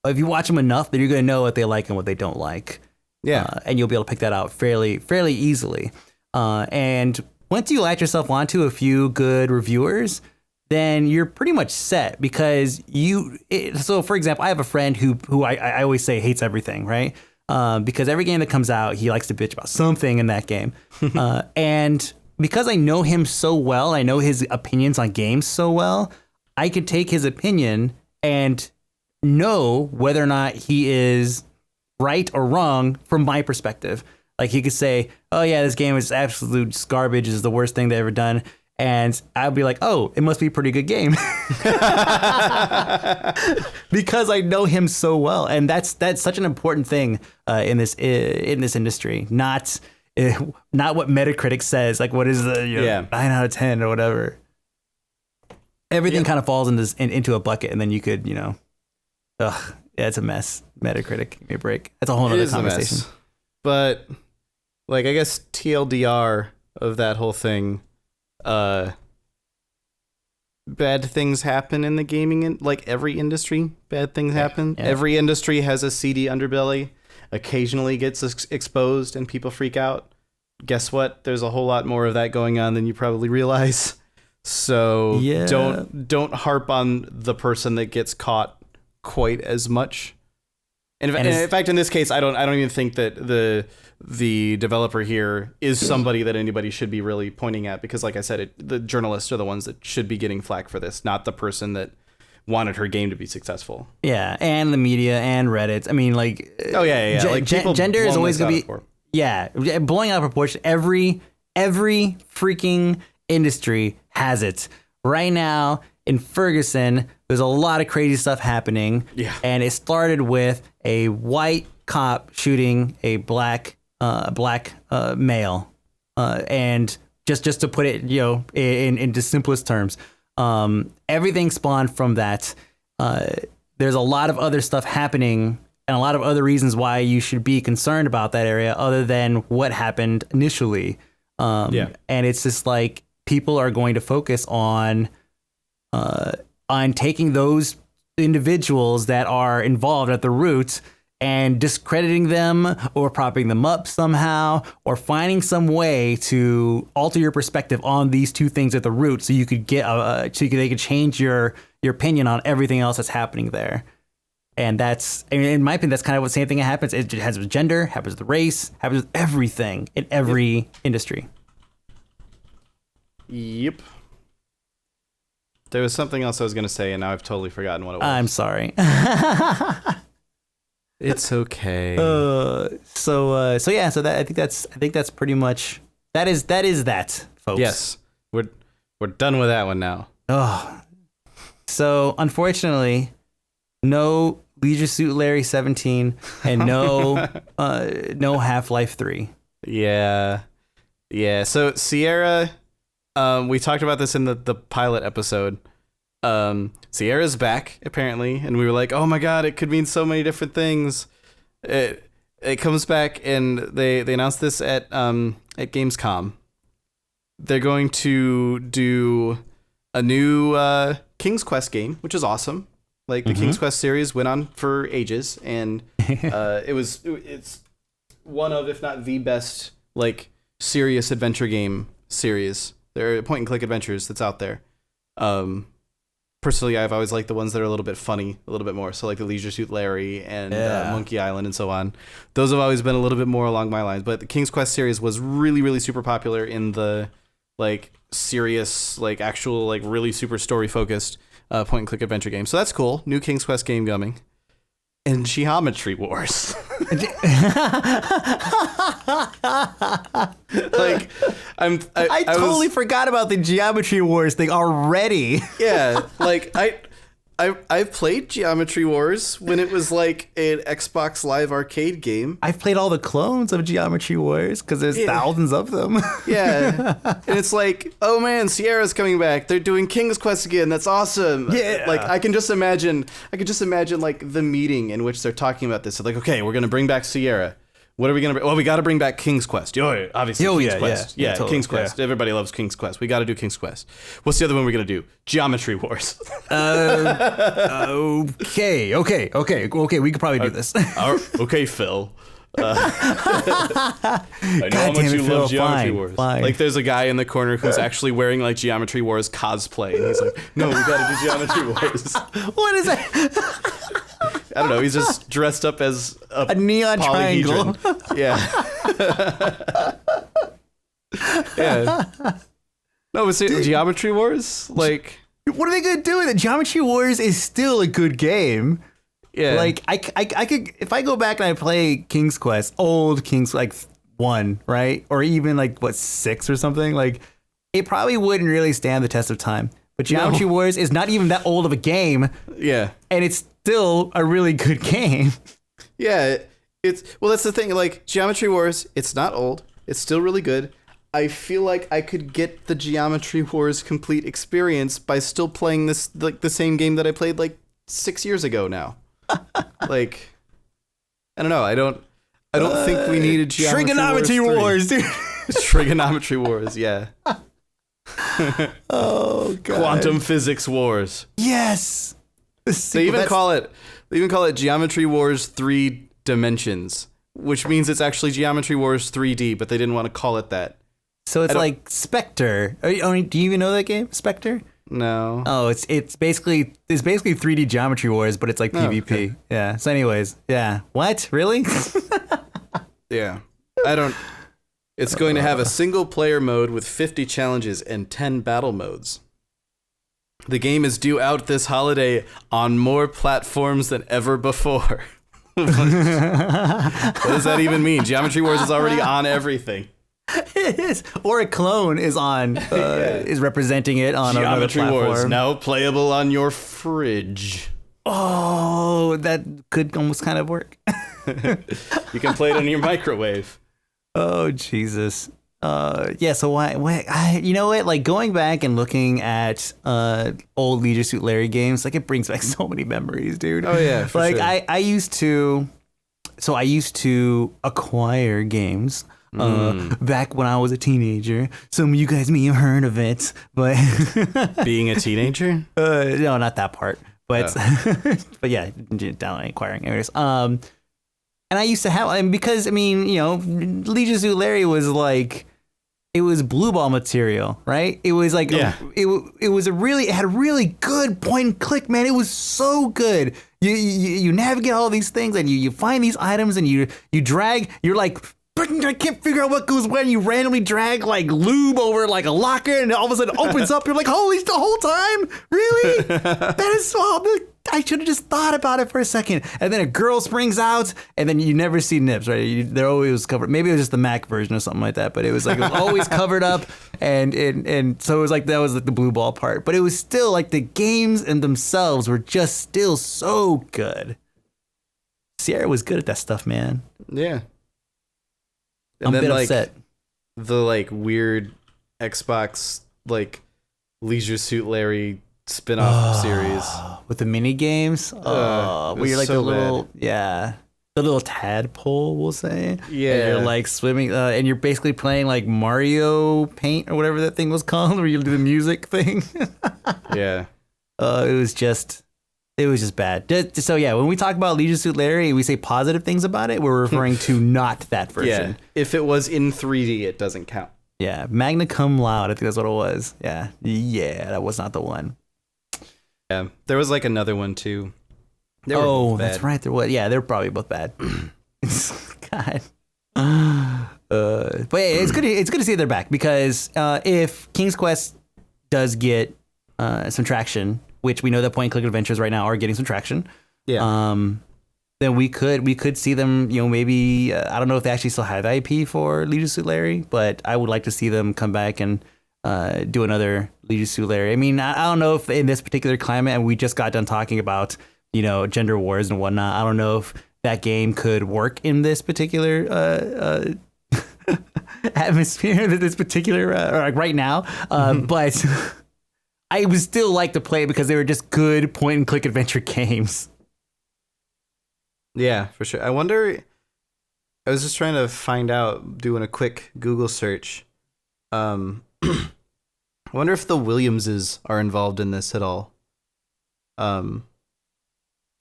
if you watch them enough, that you're going to know what they like and what they don't like. Yeah. And you'll be able to pick that out fairly easily. And once you latch yourself onto a few good reviewers, then you're pretty much set, because so for example, I have a friend who I always say hates everything, right? Because every game that comes out, he likes to bitch about something in that game. And because I know him so well, I know his opinions on games so well, I could take his opinion and know whether or not he is right or wrong from my perspective. Like he could say, oh yeah, this game is absolute garbage, is the worst thing they've ever done. And I'd be like, oh, it must be a pretty good game. Because I know him so well. And that's such an important thing in this industry. Not what Metacritic says, like what is the 9 out of 10 or whatever. Everything kind of falls into a bucket, and then you could, it's a mess. Metacritic, give me a break. That's a whole other conversation. But like, I guess TLDR of that whole thing, bad things happen in the gaming, like every industry, bad things happen. Yeah. Every industry has a seedy underbelly. occasionally gets exposed and people freak out. Guess what? There's a whole lot more of that going on than you probably realize. So don't harp on the person that gets caught quite as much. And in fact, in this case, I don't even think that the developer here is somebody that anybody should be really pointing at, because like I said, the journalists are the ones that should be getting flack for this, not the person that wanted her game to be successy. Yeah, and the media and Reddit. I mean, like, like gender is always going to be blowing out of proportion. Every freaking industry has it right now. In Ferguson, there's a lot of crazy stuff happening. Yeah, and it started with a white cop shooting a black male, and just to put it, in the simplest terms, everything spawned from that. There's a lot of other stuff happening and a lot of other reasons why you should be concerned about that area other than what happened initially. And it's just like people are going to focus on taking those individuals that are involved at the root and discrediting them or propping them up somehow or finding some way to alter your perspective on these two things at the root so you could get they could change your opinion on everything else that's happening there. And that's, in my opinion, that's kind of the same thing that happens. It happens with gender, happens with race, happens with everything in every industry. Yep. There was something else I was going to say, and now I've totally forgotten what it was. I'm sorry. It's okay. So that I think that's pretty much that is that, folks. Yes, we're done with that one now. Oh, so unfortunately, no Leisure Suit Larry 17 and no Half-Life 3. Yeah. So Sierra, we talked about this in the pilot episode. Sierra's back apparently, and we were like, oh my god, it could mean so many different things. It comes back, and they announced this at Gamescom. They're going to do a new King's Quest game, which is awesome. Like the King's Quest series went on for ages, and it's one of, if not the best, like serious adventure game series. There are point and click adventures that's out there. Personally, I've always liked the ones that are a little bit funny, a little bit more. So like the Leisure Suit Larry and Monkey Island and so on. Those have always been a little bit more along my lines. But the King's Quest series was really, really super popular in the like serious, like actual, like really super story focused point and click adventure game. So that's cool. New King's Quest game coming. And Geometry Wars. Like I totally forgot about the Geometry Wars thing already. Yeah, like I've played Geometry Wars when it was like an Xbox Live Arcade game. I've played all the clones of Geometry Wars because there's thousands of them. Yeah, and it's like, oh man, Sierra's coming back. They're doing King's Quest again. That's awesome. Yeah, like I could just imagine like the meeting in which they're talking about this. So like, okay, we're gonna bring back Sierra. What are we gonna? Well, we got to bring back King's Quest. Obviously, King's Quest. Yeah, totally. King's Quest. Yeah. Everybody loves King's Quest. We got to do King's Quest. What's the other one we're gonna do? Geometry Wars. Okay. We could probably do this. Okay, Phil. I know how much you love Geometry Wars. Fine. Like, there's a guy in the corner who's actually wearing like Geometry Wars cosplay, and he's like, "No, we got to do Geometry Wars." What is that? I don't know. He's just dressed up as a neon polyhedron. triangle. Yeah. Yeah. No, but Geometry Wars? Like, what are they gonna do with it? Geometry Wars is still a good game. Yeah. Like I could, if I go back and I play King's Quest, old King's, like 1, right? Or even like 6 or something, like it probably wouldn't really stand the test of time. But Geometry Wars is not even that old of a game. Yeah. And it's still a really good game. Yeah. That's the thing. Like, Geometry Wars, it's not old. It's still really good. I feel like I could get the Geometry Wars complete experience by still playing this, like the same game that I played like 6 years ago now. Like, I don't know. I don't think we needed Trigonometry Wars, dude. Trigonometry Wars, yeah. Oh god. Quantum Physics Wars. Yes. They even call it Geometry Wars 3 Dimensions. which means it's actually Geometry Wars 3D, but they didn't want to call it that. So it's like Spectre. Do you even know that game, Spectre? No. Oh, it's basically 3D Geometry Wars, but it's like PvP. Okay. Yeah. So, anyways, yeah. What? Really? Yeah. It's going to have a single player mode with 50 challenges and 10 battle modes. The game is due out this holiday on more platforms than ever before. What does that even mean? Geometry Wars is already on everything. It is. Or a clone is on, is representing it on another platform. Geometry Wars now playable on your fridge. Oh, that could almost kind of work. You can play it on your microwave. Oh, Jesus. Yeah, so you know what? Like, going back and looking at old Leisure Suit Larry games, like, it brings back so many memories, dude. Oh, yeah, for like, sure. I used to acquire games back when I was a teenager. Some of you guys may have heard of it, but... Being a teenager? No, not that part. But, but yeah, down acquiring. Anyways, and I used to have, because, I mean, you know, Leisure Suit Larry was like... It was blue ball material, right? It was like, it had a really good point and click, man. It was so good. You navigate all these things and you find these items and you drag, you're like, I can't figure out what goes when. You randomly drag like lube over like a locker and all of a sudden it opens up. You're like, holy, the whole time? Really? That is so, I should have just thought about it for a second. And then a girl springs out and then you never see nips, right? They're always covered. Maybe it was just the Mac version or something like that, but it was like, it was always covered up. And so it was like, that was like the blue ball part, but it was still like the games and themselves were just still so good. Sierra was good at that stuff, man. Yeah. And I'm then, a bit like, upset. the like weird Xbox like Leisure Suit Larry spin-off series With the mini games. Where you're like so the little tadpole, we'll say. Yeah. And you're like swimming, and you're basically playing like Mario Paint or whatever that thing was called, where you do the music thing. Yeah. It was just bad. So yeah, when we talk about Leisure Suit Larry, we say positive things about it. We're referring to not that version. Yeah. If it was in 3D, it doesn't count. Yeah, magna cum laude. I think that's what it was. Yeah, that was not the one. Yeah. There was like another one too. They were both bad. That's right. There was. Yeah, they're probably both bad. God. But yeah, it's good. It's good to see they're back because if King's Quest does get some traction, which we know that point and click adventures right now are getting some traction. Yeah. Then we could see them, you know, maybe I don't know if they actually still have IP for Leisure Suit Larry, but I would like to see them come back and do another Leisure Suit Larry. I mean, I don't know if in this particular climate, and we just got done talking about, you know, gender wars and whatnot. I don't know if that game could work in this particular atmosphere, this particular like right now, but. I would still like to play it because they were just good point and click adventure games. Yeah, for sure. I wonder, I was just trying to find out, doing a quick Google search. I wonder if the Williamses are involved in this at all. Ken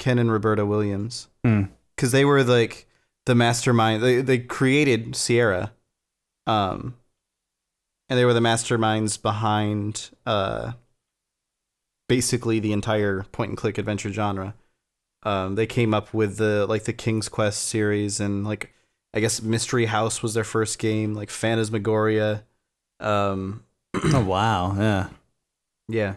and Roberta Williams. Because they were like the mastermind. They created Sierra. And they were the masterminds behind basically the entire point and click adventure genre. They came up with the King's Quest series, and like I guess Mystery House was their first game, like Phantasmagoria. Oh wow, yeah. Yeah.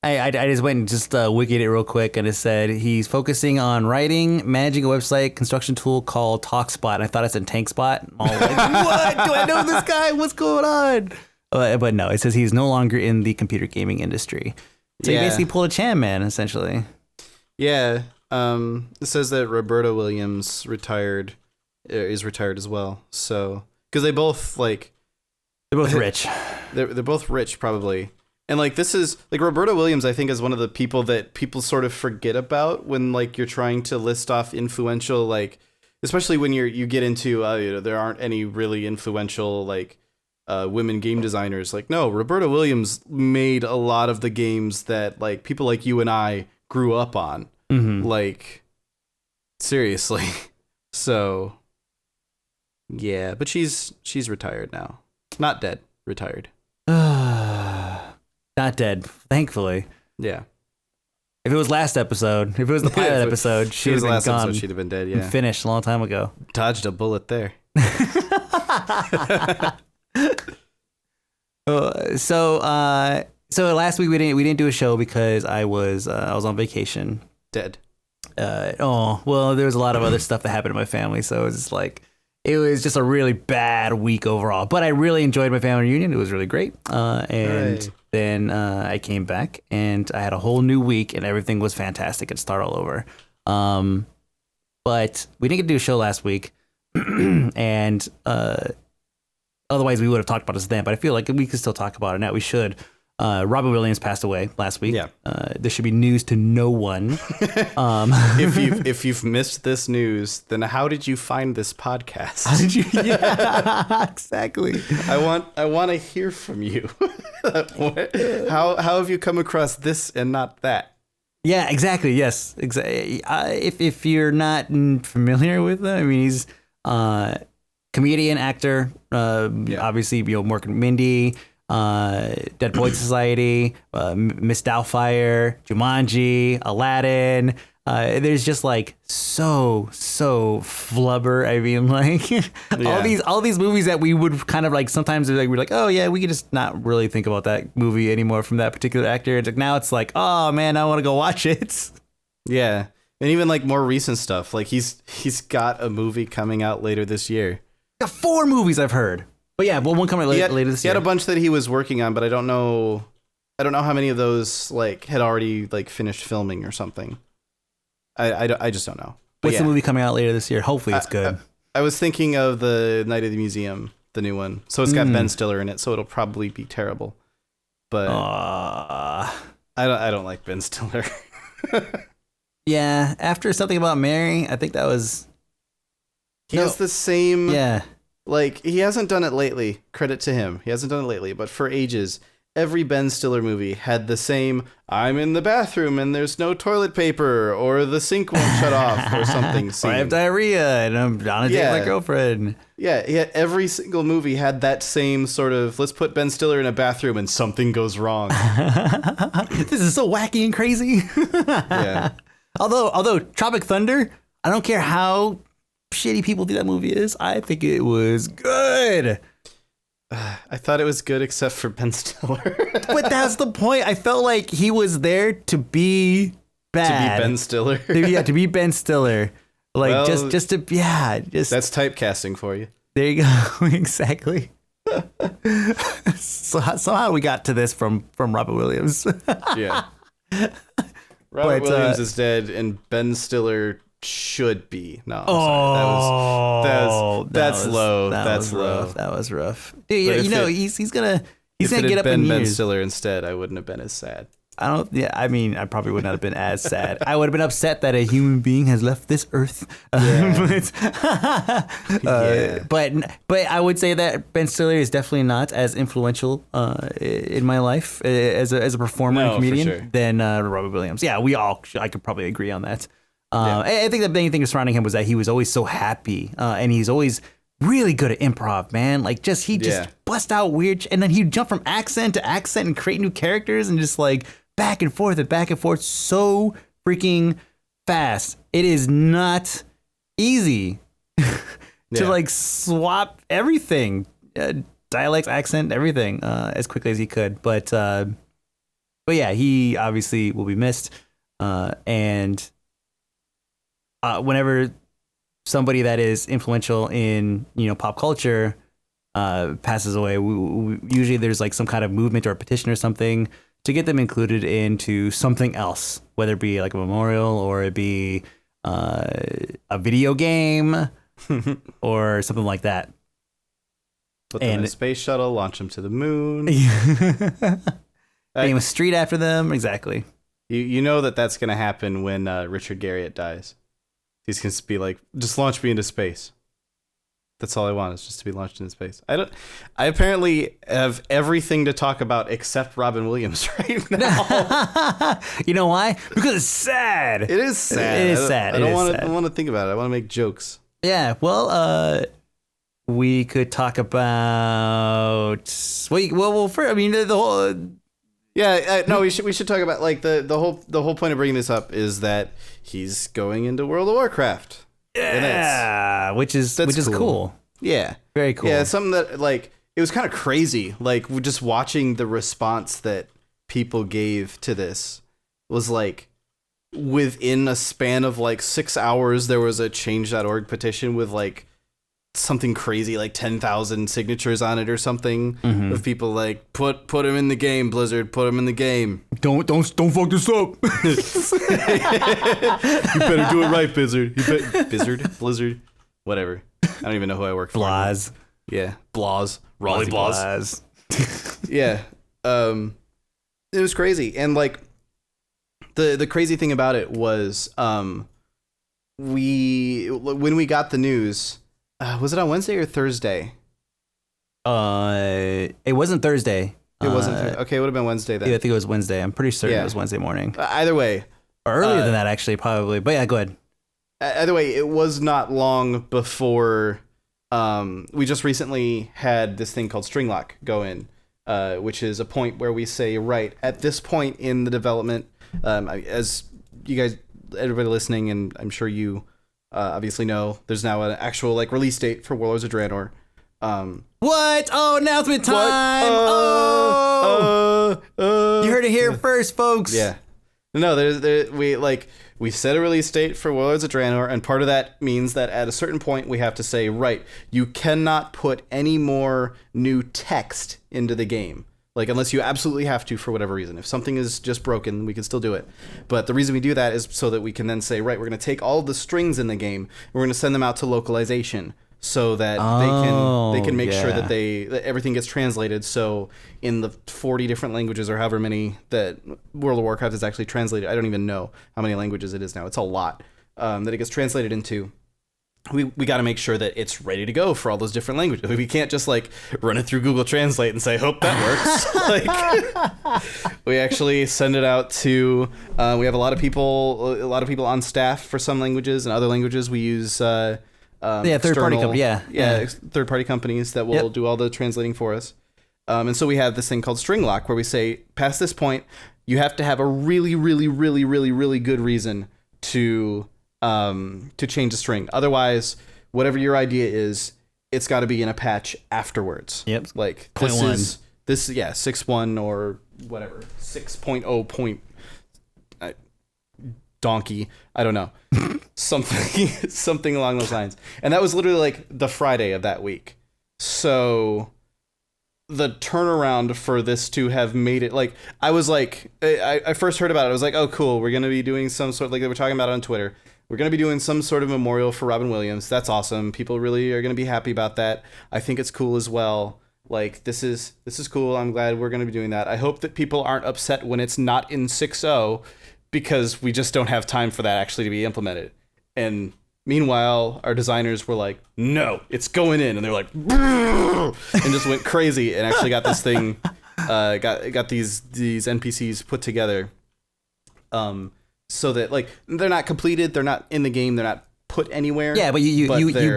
I just went and just wikied it real quick, and it said he's focusing on writing, managing a website construction tool called TalkSpot. And I thought it said TankSpot. I'm all like, what? Do I know this guy? What's going on? But no, it says he's no longer in the computer gaming industry. So he basically pulled a Chanman, essentially. Yeah. It says that Roberta Williams is retired as well. So, because they both they're both rich. They're both rich, probably. And like this is like Roberta Williams, I think, is one of the people that people sort of forget about when like you're trying to list off influential, like especially when you get into there aren't any really influential like women game designers. Like, no, Roberta Williams made a lot of the games that like people like you and I grew up on. Mm-hmm. Like, seriously. So Yeah, but she's retired now. Not dead, retired. Not dead, thankfully. Yeah. If it was last episode, if it was the pilot episode, she'd have been gone. She'd have been dead, yeah. Finished a long time ago. Dodged a bullet there. So last week we didn't do a show because I was on vacation. Dead. Well, there was a lot of other stuff that happened in my family, so it was just a really bad week overall. But I really enjoyed my family reunion. It was really great. Then I came back and I had a whole new week and everything was fantastic and start all over. But we didn't get to do a show last week, and otherwise we would have talked about this then. But I feel like we could still talk about it now. We should. Robin Williams passed away last week. Yeah. This should be news to no one. If you've missed this news, then how did you find this podcast? How did you? Yeah, exactly. I want to hear from you. How have you come across this and not that? Yeah, exactly. Yes, exactly. If you're not familiar with him, I mean, he's comedian, actor. Obviously, Mork and Mindy. Dead Poets Society, Miss Doubtfire, Jumanji, Aladdin. There's just like so flubber. I mean, like all these movies that we would kind of like sometimes we're like, oh yeah, we could just not really think about that movie anymore from that particular actor. It's like now it's like, oh man, I want to go watch it. Yeah, and even like more recent stuff. Like he's got a movie coming out later this year. Got 4 movies I've heard. But yeah, one coming later this year. He had a bunch that he was working on, but I don't know how many of those like had already like finished filming or something. I just don't know. What's the movie coming out later this year? Hopefully it's good. I was thinking of the Night of the Museum, the new one. So it's got Ben Stiller in it, so it'll probably be terrible. But I don't like Ben Stiller. Yeah, after Something About Mary, I think that was. He has the same. Yeah. Like, he hasn't done it lately. Credit to him. He hasn't done it lately. But for ages, every Ben Stiller movie had the same, I'm in the bathroom and there's no toilet paper, or the sink won't shut off, or something. Or I have diarrhea and I'm on a date with my girlfriend. Yeah, every single movie had that same sort of, let's put Ben Stiller in a bathroom and something goes wrong. This is so wacky and crazy. Yeah. Although Tropic Thunder, I don't care how shitty people think that movie is, I think it was good. I thought it was good except for Ben Stiller. But that's the point. I felt like he was there to be bad. To be Ben Stiller. To be Ben Stiller. Like, well, just that's typecasting for you. There you go. Exactly. So somehow we got to this from Robin Williams. Yeah. Robin Williams is dead and Ben Stiller should be. No, that's low. That's low. That was rough. Dude, he's gonna get up in years. Ben Stiller instead, I wouldn't have been as sad. I mean, I probably would not have been as sad. I would have been upset that a human being has left this earth. Yeah. But I would say that Ben Stiller is definitely not as influential in my life as a performer and comedian than Robin Williams. Yeah, I could probably agree on that. I think the main thing surrounding him was that he was always so happy, and he's always really good at improv, man. Like, he just bust out weird, and then he'd jump from accent to accent and create new characters and just like back and forth so freaking fast. It is not easy to like swap everything, dialects, accent, everything, as quickly as he could. But yeah, he obviously will be missed, and. Whenever somebody that is influential in pop culture passes away, usually there's like some kind of movement or a petition or something to get them included into something else, whether it be like a memorial or it be a video game or something like that. Put them in a space shuttle, launch them to the moon. Name a street after them. Exactly. You know that's going to happen when Richard Garriott dies. He's going to be like, just launch me into space. That's all I want, is just to be launched into space. I apparently have everything to talk about except Robin Williams right now. You know why? Because it's sad. It is sad. It is sad. I don't want to think about it. I want to make jokes. Yeah. Well, we could talk about. I mean, the whole. Yeah, no, we should talk about like the whole point of bringing this up is that he's going into World of Warcraft. Yeah, which is cool. Yeah, very cool. Yeah, something that like it was kind of crazy. Like just watching the response that people gave to this was like within a span of like 6 hours, there was a change.org petition with like something crazy like 10,000 signatures on it or something of people like put him in the game, Blizzard, put him in the game. Don't fuck this up. You better do it right, Blizzard, whatever. I don't even know who I work for. Blaz. Yeah, Blaz. Raleigh Blaz. Yeah. It was crazy. And like the crazy thing about it was when we got the news, was it on Wednesday or Thursday? It wasn't Thursday. It wasn't Thursday. Okay, it would have been Wednesday then. Yeah, I think it was Wednesday. I'm pretty certain it was Wednesday morning. Either way. Or earlier than that, actually, probably. But yeah, go ahead. Either way, it was not long before we just recently had this thing called string lock go in, which is a point where we say, right, at this point in the development, as you guys, everybody listening, and I'm sure you obviously know, there's now an actual like release date for Warlords of Draenor. What? Oh, announcement time! You heard it here first, folks. Yeah. No, we set a release date for Warlords of Draenor, and part of that means that at a certain point we have to say, right, you cannot put any more new text into the game. Like, unless you absolutely have to for whatever reason. If something is just broken, we can still do it. But the reason we do that is so that we can then say, right, we're going to take all of the strings in the game, and we're going to send them out to localization so that they can make sure that everything gets translated. So in the 40 different languages or however many that World of Warcraft is actually translated, I don't even know how many languages it is now. It's a lot that it gets translated into. We got to make sure that it's ready to go for all those different languages. We can't just like run it through Google Translate and say, hope that works. Like, we actually send it out to, we have a lot of people on staff for some languages, and other languages we use, third-party companies, third-party companies that will do all the translating for us. And so we have this thing called string lock where we say, past this point, you have to have a really, really, really, really, really good reason to change the string. Otherwise, whatever your idea is, it's got to be in a patch afterwards. Yep. Like Point this one. is 6.1 or whatever 6.0 point donkey. I don't know. something along those lines. And that was literally like the Friday of that week. So the turnaround for this to have made it, like, I was like, I first heard about it. I was like, oh, cool. We're going to be doing some sort of, like they were talking about it on Twitter. We're going to be doing some sort of memorial for Robin Williams. That's awesome. People really are going to be happy about that. I think it's cool as well. Like, this is cool. I'm glad we're going to be doing that. I hope that people aren't upset when it's not in 6.0 because we just don't have time for that actually to be implemented. And meanwhile, our designers were like, no, it's going in. And they're like, and just went crazy and actually got this thing, got these NPCs put together. So that, like, they're not completed, they're not in the game, they're not put anywhere. Yeah, but you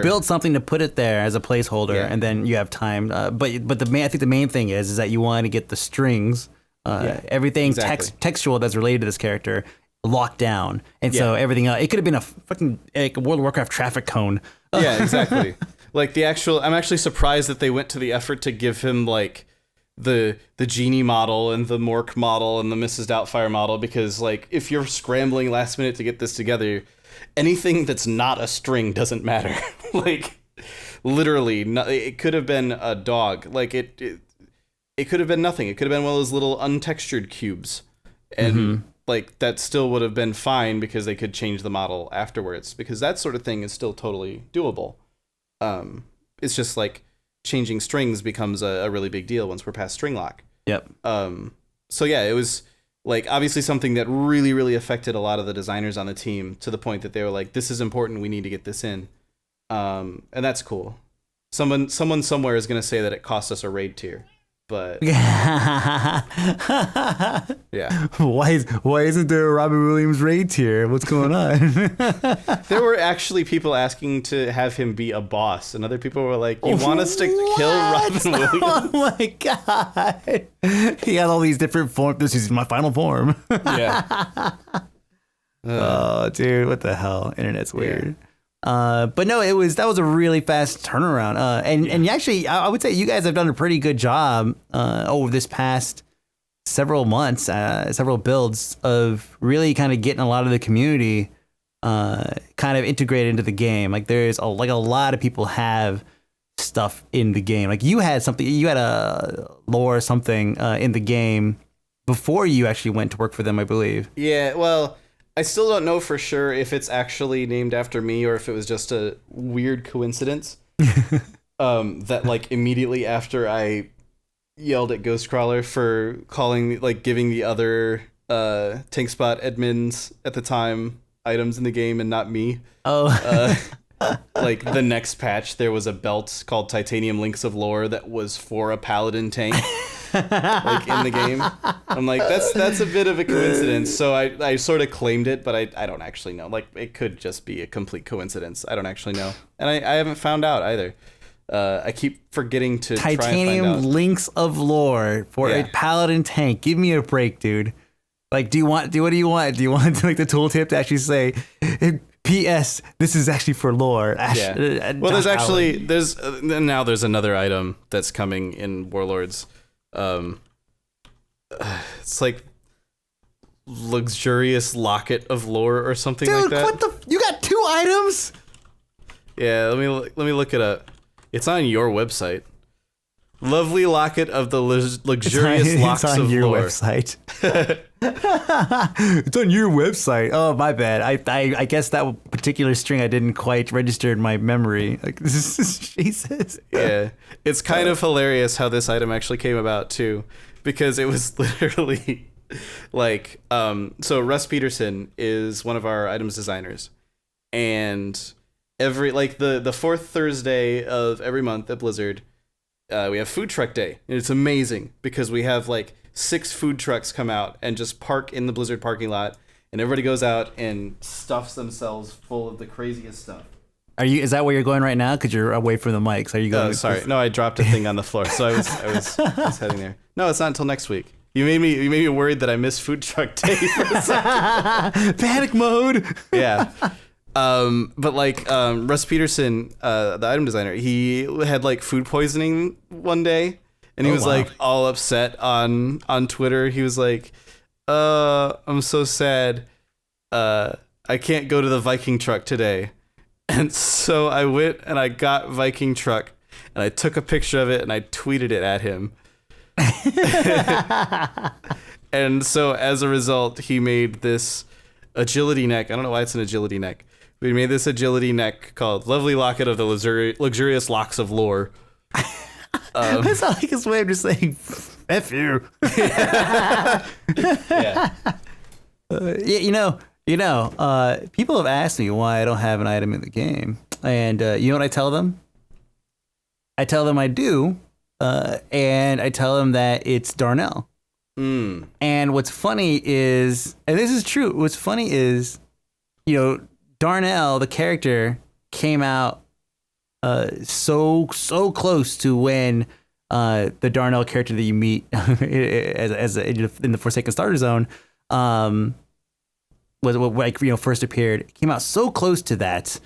build something to put it there as a placeholder, and then you have time. But I think the main thing is that you want to get the strings, everything textual that's related to this character locked down, and so everything else, it could have been a fucking like World of Warcraft traffic cone. Yeah, exactly. Like I'm actually surprised that they went to the effort to give him like the Genie model and the Mork model and the Mrs. Doubtfire model, because like if you're scrambling last minute to get this together, anything that's not a string doesn't matter. Like literally, it could have been a dog. Like it could have been nothing. It could have been one of those little untextured cubes, and like that still would have been fine because they could change the model afterwards, because that sort of thing is still totally doable. It's just like changing strings becomes a really big deal once we're past string lock. Yep. So yeah, it was like obviously something that really, really affected a lot of the designers on the team to the point that they were like, this is important. We need to get this in. And that's cool. Someone somewhere is going to say that it cost us a raid tier. But yeah. Why isn't there a Robin Williams raid tier? What's going on? There were actually people asking to have him be a boss, and other people were like, "You want us to kill Robin Williams?" Oh my god! He had all these different forms. This is my final form. Yeah. Oh, dude, what the hell? Internet's weird. But no, that was a really fast turnaround. And actually, I would say you guys have done a pretty good job over this past several months, several builds of really kind of getting a lot of the community kind of integrated into the game. Like there's a lot of people have stuff in the game. Like you had a lore or something in the game before you actually went to work for them, I believe. Yeah, well, I still don't know for sure if it's actually named after me or if it was just a weird coincidence. That like immediately after I yelled at Ghostcrawler for giving the other Tank Spot admins at the time items in the game and not me. Oh. Like the next patch, there was a belt called Titanium Links of Lore that was for a paladin tank. Like in the game. I'm like, that's a bit of a coincidence. So I sort of claimed it, but I don't actually know. Like it could just be a complete coincidence. I don't actually know. And I haven't found out either. I keep forgetting to try and find out. Titanium Links of Lore for a paladin tank. Give me a break, dude. Like, what do you want? Do you want like the tooltip to actually say, P.S. This is actually for lore. Yeah. Well, there's another item that's coming in Warlords. It's like luxurious locket of lore or something like that. Dude, you got 2 items? Yeah, let me look it up. It's on your website. Lovely locket of the luxurious locks of lore. It's on your website. It's on your website. Oh, my bad. I guess that particular string I didn't quite register in my memory. Like, Jesus. Yeah. It's kind of hilarious how this item actually came about, too. Because it was literally like, so Russ Peterson is one of our items designers. And the 4th Thursday of every month at Blizzard, we have food truck day, and it's amazing because we have like 6 food trucks come out and just park in the Blizzard parking lot, and everybody goes out and stuffs themselves full of the craziest stuff. Is that where you're going right now? Because you're away from the mics. Are you going? Oh, sorry. No, I dropped a thing on the floor, so I was heading there. No, it's not until next week. You made me worried that I missed food truck day for a second. Panic mode. Yeah. But like Russ Peterson, the item designer, he had like food poisoning one day, and he was like all upset on Twitter. He was like, I'm so sad. I can't go to the Viking truck today. And so I went and I got Viking truck and I took a picture of it and I tweeted it at him. And so as a result, he made this agility neck. I don't know why it's an agility neck. We made this agility neck called Lovely Locket of the Luxurious Locks of Lore. That's not like his way of just saying, F you. Yeah. People have asked me why I don't have an item in the game. And you know what I tell them? I tell them I do. And I tell them that it's Darnell. Mm. And what's funny is, and this is true, what's funny is, Darnell, the character, came out so close to when the Darnell character that you meet in the Forsaken Starter Zone first appeared. It came out so close to that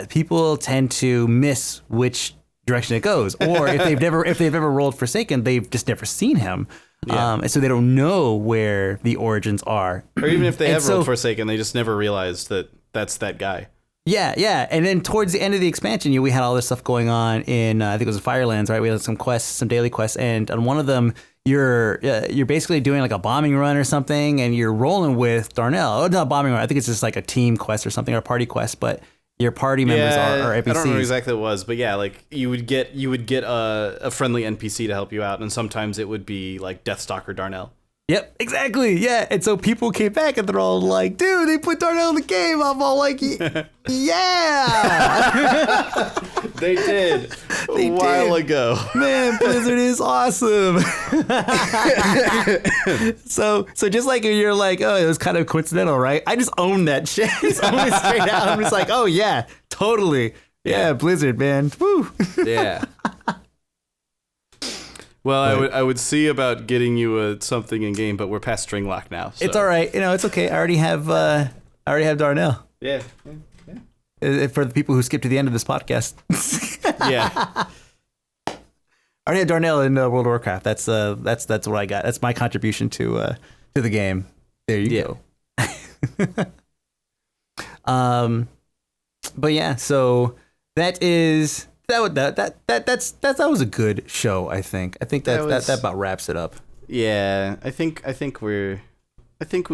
people tend to miss which direction it goes, or if they've ever rolled Forsaken, they've just never seen him. Yeah. And so they don't know where the origins are. Or even if they have rolled Forsaken, they just never realized that that's that guy. Yeah. And then towards the end of the expansion, we had all this stuff going on in, I think it was Firelands, right? We had some quests, some daily quests, and on one of them, you're basically doing like a bombing run or something, and you're rolling with Darnell. Oh, not a bombing run. I think it's just like a team quest or something, or a party quest, but your party members are NPCs. I don't know exactly what it was, but yeah, like you would get a friendly NPC to help you out, and sometimes it would be like Deathstalker Darnell. Yep, exactly. Yeah. And so people came back and they're all like, dude, they put Darnell in the game. I'm all like, yeah. They did a while ago. Man, Blizzard is awesome. So just like you're like, oh, it was kind of coincidental, right? I just own that shit. I just own it straight out. I'm just like, oh, yeah, totally. Yeah, Blizzard, man. Woo. Yeah. Well, I would see about getting you something in game, but we're past string lock now. So. It's all right. It's okay. I already have Darnell. Yeah. For the people who skip to the end of this podcast. Yeah. I already have Darnell in World of Warcraft. That's what I got. That's my contribution to the game. There you go. But yeah, so that was a good show. I think that about wraps it up. Yeah, I think we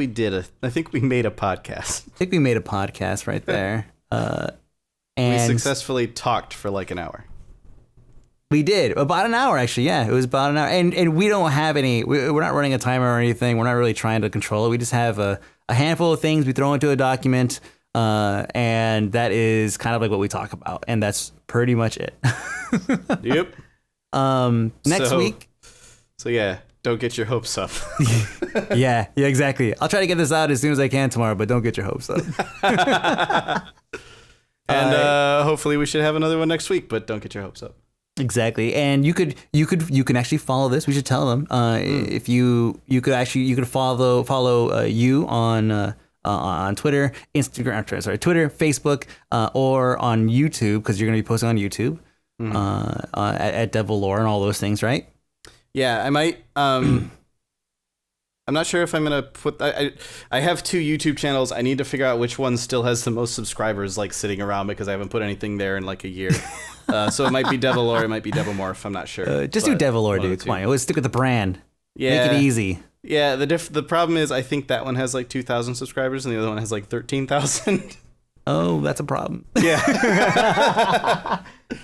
made a podcast. I think we made a podcast right there. And we successfully talked for like an hour. We did about an hour, actually. Yeah, it was about an hour, and we don't have any. We're not running a timer or anything. We're not really trying to control it. We just have a handful of things we throw into a document, and that is kind of like what we talk about, and that's pretty much it. Yep. Next week. So yeah, don't get your hopes up. Yeah, exactly. I'll try to get this out as soon as I can tomorrow, but don't get your hopes up. And hopefully we should have another one next week, but don't get your hopes up. Exactly, and you can actually follow this. We should tell them if you could follow you on Twitter, Instagram, Twitter, Facebook, or on YouTube, because you're going to be posting on YouTube at Devil Lore and all those things, right? Yeah, I might. I'm not sure if I'm gonna put. I have 2 YouTube channels. I need to figure out which one still has the most subscribers, like sitting around, because I haven't put anything there in like a year. So it might be Devil Lore, it might be Devil Morph. I'm not sure. Just do Devil Lore, dude. Come on, let's stick with the brand. Yeah, make it easy. Yeah, the problem is I think that one has like 2,000 subscribers and the other one has like 13,000. Oh, that's a problem. Yeah.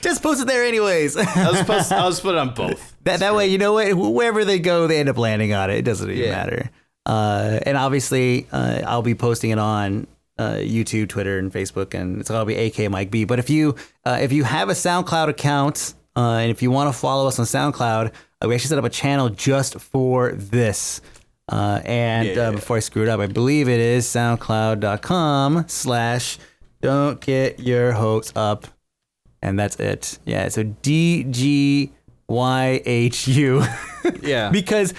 Just post it there anyways. I'll just put it on both. That way, you know what? Wherever they go, they end up landing on it. It doesn't even matter. And obviously, I'll be posting it on YouTube, Twitter, and Facebook, and it's gonna be AK Mike B. But if you have a SoundCloud account, and if you want to follow us on SoundCloud, we actually set up a channel just for this. Before I screw it up, I believe it is soundcloud.com/don't get your hopes up. And that's it. Yeah, so DGYHU. Yeah. because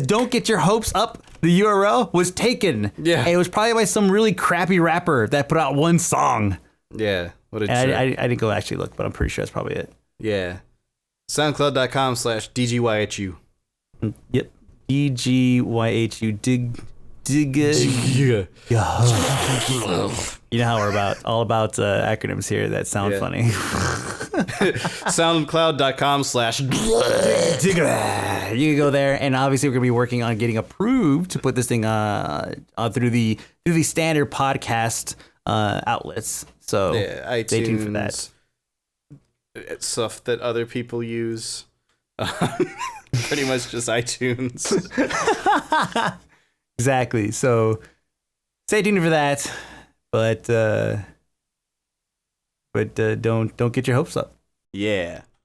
don't get your hopes up, the URL was taken. Yeah. And it was probably by some really crappy rapper that put out one song. Yeah. What a jerk. I didn't go actually look, but I'm pretty sure that's probably it. Yeah. SoundCloud.com/DGYHU. Yep. DGYHU. Dig. Yeah. You know how we're all about acronyms here that sound funny. SoundCloud.com/. You can go there, and obviously we're gonna be working on getting approved to put this thing through the standard podcast outlets. So iTunes, stay tuned for that. Stuff that other people use. Pretty much just iTunes. Exactly. So stay tuned for that. But don't get your hopes up. Yeah.